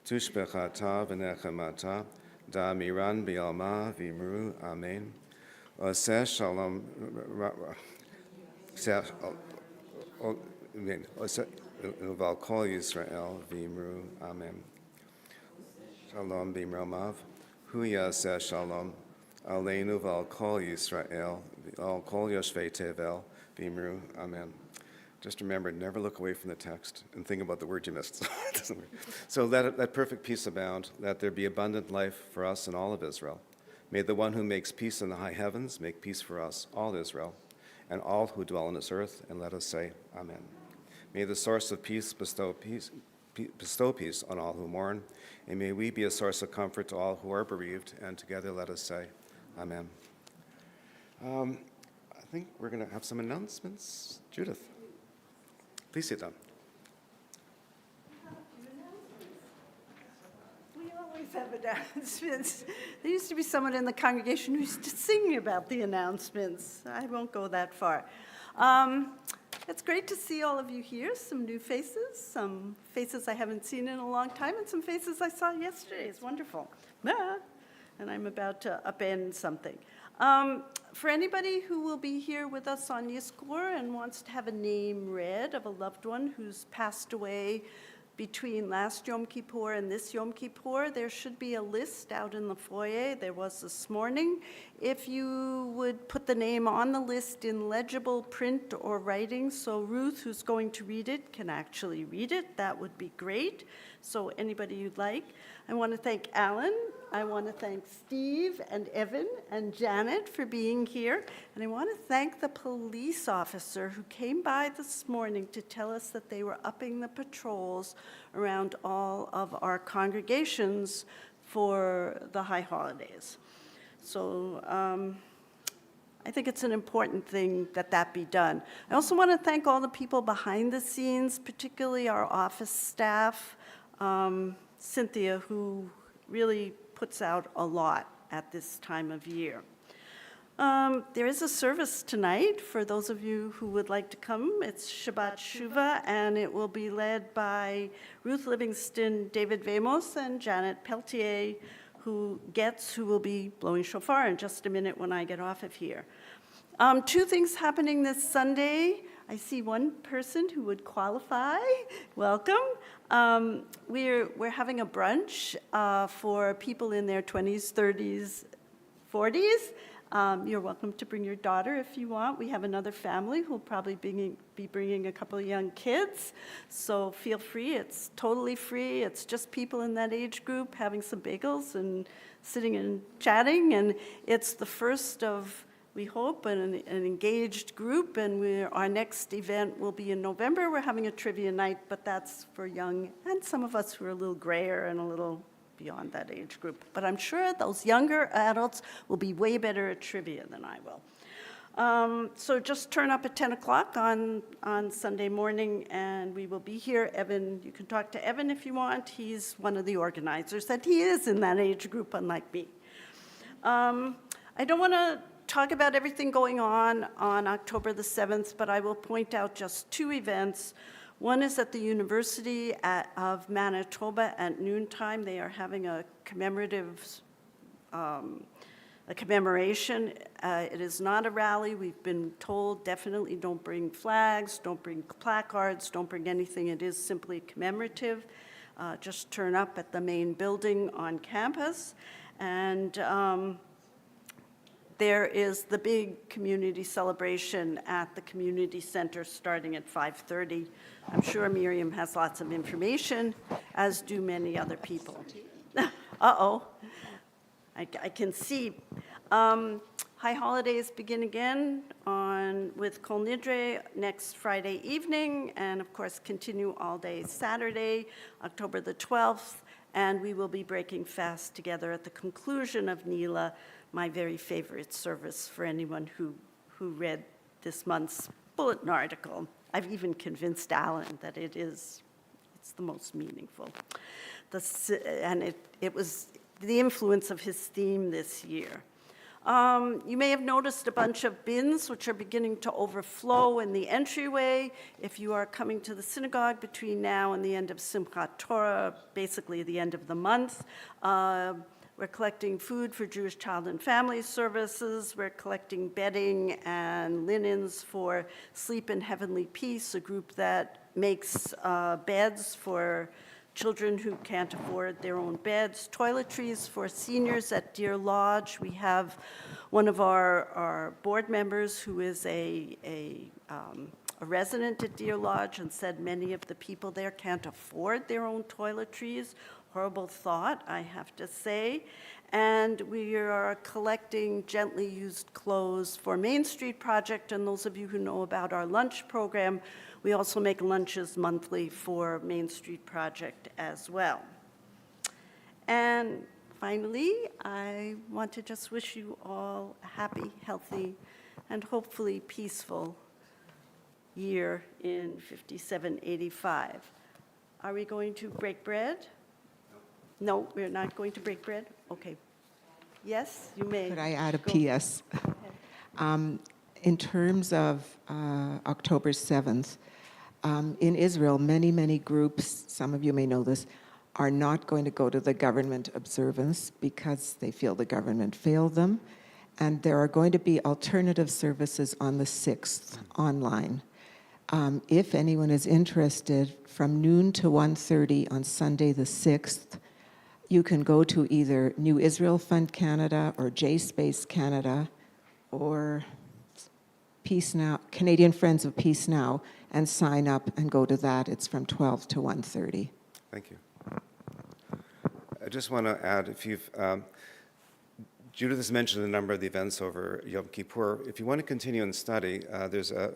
tushbechata v'nechemata, da'amiran bi'alma v'imru, amen. Oseh shalom, uval kol Yisrael v'imru, amen. Shalom b'imromav, hu yaseh shalom, aleinu v'al kol Yisrael, al kol yoshvei tevel v'imru, amen. Just remember, never look away from the text and think about the word you missed. So let perfect peace abound, let there be abundant life for us and all of Israel. May the one who makes peace in the high heavens make peace for us, all Israel, and all who dwell on this earth, and let us say, amen. May the source of peace bestow peace on all who mourn, and may we be a source of comfort to all who are bereaved, and together let us say, amen. I think we're going to have some announcements. Judith. Please sit down. We always have announcements. There used to be someone in the congregation who used to sing about the announcements. I won't go that far. It's great to see all of you here, some new faces, some faces I haven't seen in a long time, and some faces I saw yesterday. It's wonderful. And I'm about to upend something. For anybody who will be here with us on Yizkor and wants to have a name read of a loved one who's passed away between last Yom Kippur and this Yom Kippur, there should be a list out in the foyer. There was this morning. If you would put the name on the list in legible print or writing, so Ruth, who's going to read it, can actually read it, that would be great. So anybody you'd like. I want to thank Alan. I want to thank Steve and Evan and Janet for being here. And I want to thank the police officer who came by this morning to tell us that they were upping the patrols around all of our congregations for the high holidays. So I think it's an important thing that that be done. I also want to thank all the people behind the scenes, particularly our office staff, Cynthia, who really puts out a lot at this time of year. There is a service tonight for those of you who would like to come. It's Shabbat Shuvah, and it will be led by Ruth Livingston, David Vamos, and Janet Peltier, who will be blowing shofar in just a minute when I get off of here. Two things happening this Sunday. I see one person who would qualify. Welcome. We're having a brunch for people in their 20s, 30s, 40s. You're welcome to bring your daughter if you want. We have another family who'll probably be bringing a couple of young kids. So feel free. It's totally free. It's just people in that age group having some bagels and sitting and chatting. And it's the first of, we hope, an engaged group. And our next event will be in November. We're having a trivia night, but that's for young and some of us who are a little grayer and a little beyond that age group. But I'm sure those younger adults will be way better at trivia than I will. So just turn up at 10 o'clock on Sunday morning, and we will be here. Evan, you can talk to Evan if you want. He's one of the organizers, and he is in that age group, unlike me. I don't want to talk about everything going on October the 7th, but I will point out just two events. One is at the University of Manitoba at noontime. They are having a commemoration. It is not a rally. We've been told definitely don't bring flags, don't bring placards, don't bring anything. It is simply commemorative. Just turn up at the main building on campus. And there is the big community celebration at the community center starting at 5:30. I'm sure Miriam has lots of information, as do many other people. Uh-oh, I can see. High holidays begin again with Kol Nidre next Friday evening, and of course continue all day Saturday, October the 12th, and we will be breaking fast together at the conclusion of Nila, my very favorite service for anyone who read this month's bulletin article. I've even convinced Alan that it's the most meaningful. And it was the influence of his theme this year. You may have noticed a bunch of bins which are beginning to overflow in the entryway. If you are coming to the synagogue between now and the end of Simchat Torah, basically the end of the month, we're collecting food for Jewish Child and Family Services. We're collecting bedding and linens for Sleep in Heavenly Peace, a group that makes beds for children who can't afford their own beds, toiletries for seniors at Deer Lodge. We have one of our board members who is a resident at Deer Lodge and said many of the people there can't afford their own toiletries. Horrible thought, I have to say. And we are collecting gently used clothes for Main Street Project, and those of you who know about our lunch program, we also make lunches monthly for Main Street Project as well. And finally, I want to just wish you all a happy, healthy, and hopefully peaceful year in 5785. Are we going to break bread? No, we're not going to break bread? Okay. Yes, you may. Could I add a Go. PS? In terms of October 7th, in Israel, many groups, some of you may know this, are not going to go to the government observance because they feel the government failed them. And there are going to be alternative services on the 6th online. If anyone is interested, from noon to 1:30 on Sunday the 6th, you can go to either New Israel Fund Canada or JSpace Canada or Peace Now, Canadian Friends of Peace Now, and sign up and go to that. It's from 12 to 1:30. Thank you. I just want to add, if you've, Judith has mentioned a number of the events over Yom Kippur. If you want to continue and study,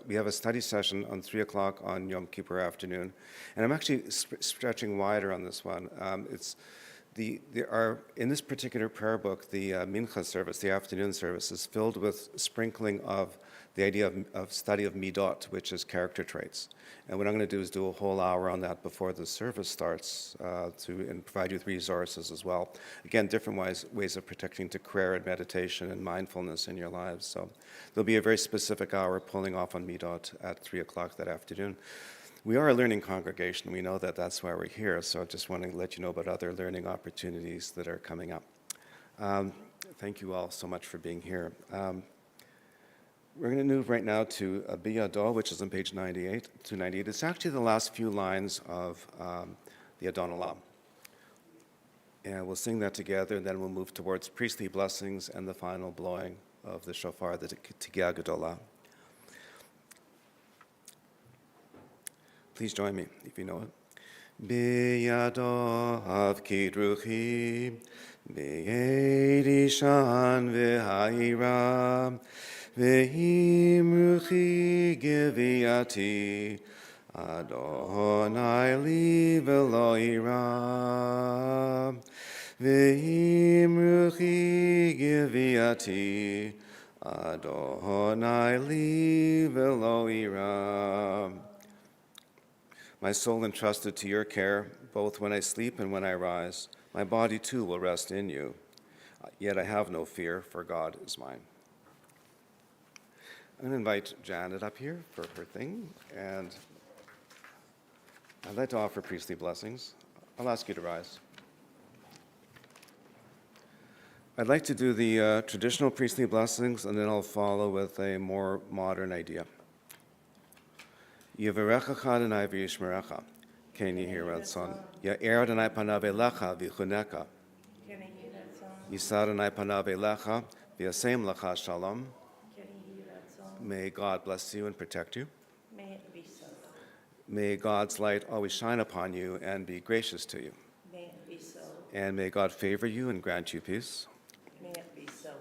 we have a study session on 3 o'clock on Yom Kippur afternoon. And I'm actually stretching wider on this one. In this particular prayer book, the Mincha service, the afternoon service, is filled with sprinkling of the idea of study of midot, which is character traits. And what I'm going to do is do a whole hour on that before the service starts and provide you with resources as well. Again, different ways of protecting to prayer and meditation and mindfulness in your lives. So there'll be a very specific hour pulling off on midot at 3 o'clock that afternoon. We are a learning congregation. We know that that's why we're here. So I just want to let you know about other learning opportunities that are coming up. Thank you all so much for being here. We're going to move right now to Biyado, which is on page 298. It's actually the last few lines of the Adon Olam. And we'll sing that together, and then we'll move towards priestly blessings and the final blowing of the shofar, the Tigia Gedolah. Please join me if you know it. Biyado avkidruchi, be'edishan v'ha'ira, ve'imruchi geviati, Adonai li v'lo ira, ve'imruchi geviati, Adonai li v'lo ira. My soul entrusted to your care, both when I sleep and when I rise. My body too will rest in you. Yet I have no fear, for God is mine. I'm going to invite Janet up here for her thing, and I'd like to offer priestly blessings. I'll ask you to rise. I'd like to do the traditional priestly blessings, and then I'll follow with a more modern idea. Yivarecha Adonai v'yishmerecha, ken yehi ratzon. Ya'er Adonai panav elecha v'chuneka. Yisar Adonai panav elecha v'yasem lecha shalom. May God bless you and protect you. May it be so. May God's light always shine upon you and be gracious to you. May it be so. And may God favor you and grant you peace. May it be so.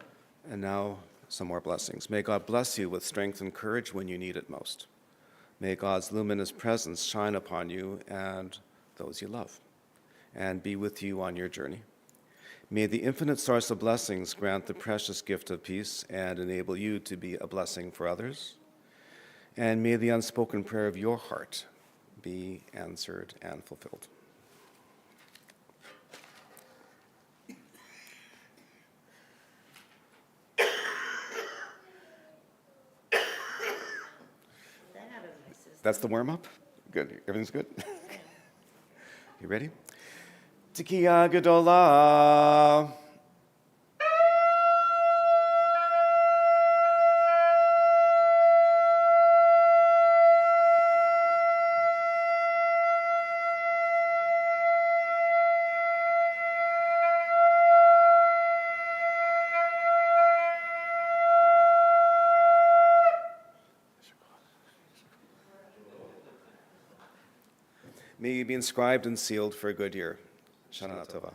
And now, some more blessings. May God bless you with strength and courage when you need it most. May God's luminous presence shine upon you and those you love, and be with you on your journey. May the infinite source of blessings grant the precious gift of peace and enable you to be a blessing for others. And may the unspoken prayer of your heart be answered and fulfilled. That's the warm-up? Good. Everything's good? You ready? Tikia Gedolah. May you be inscribed and sealed for a good year. Shana Tova.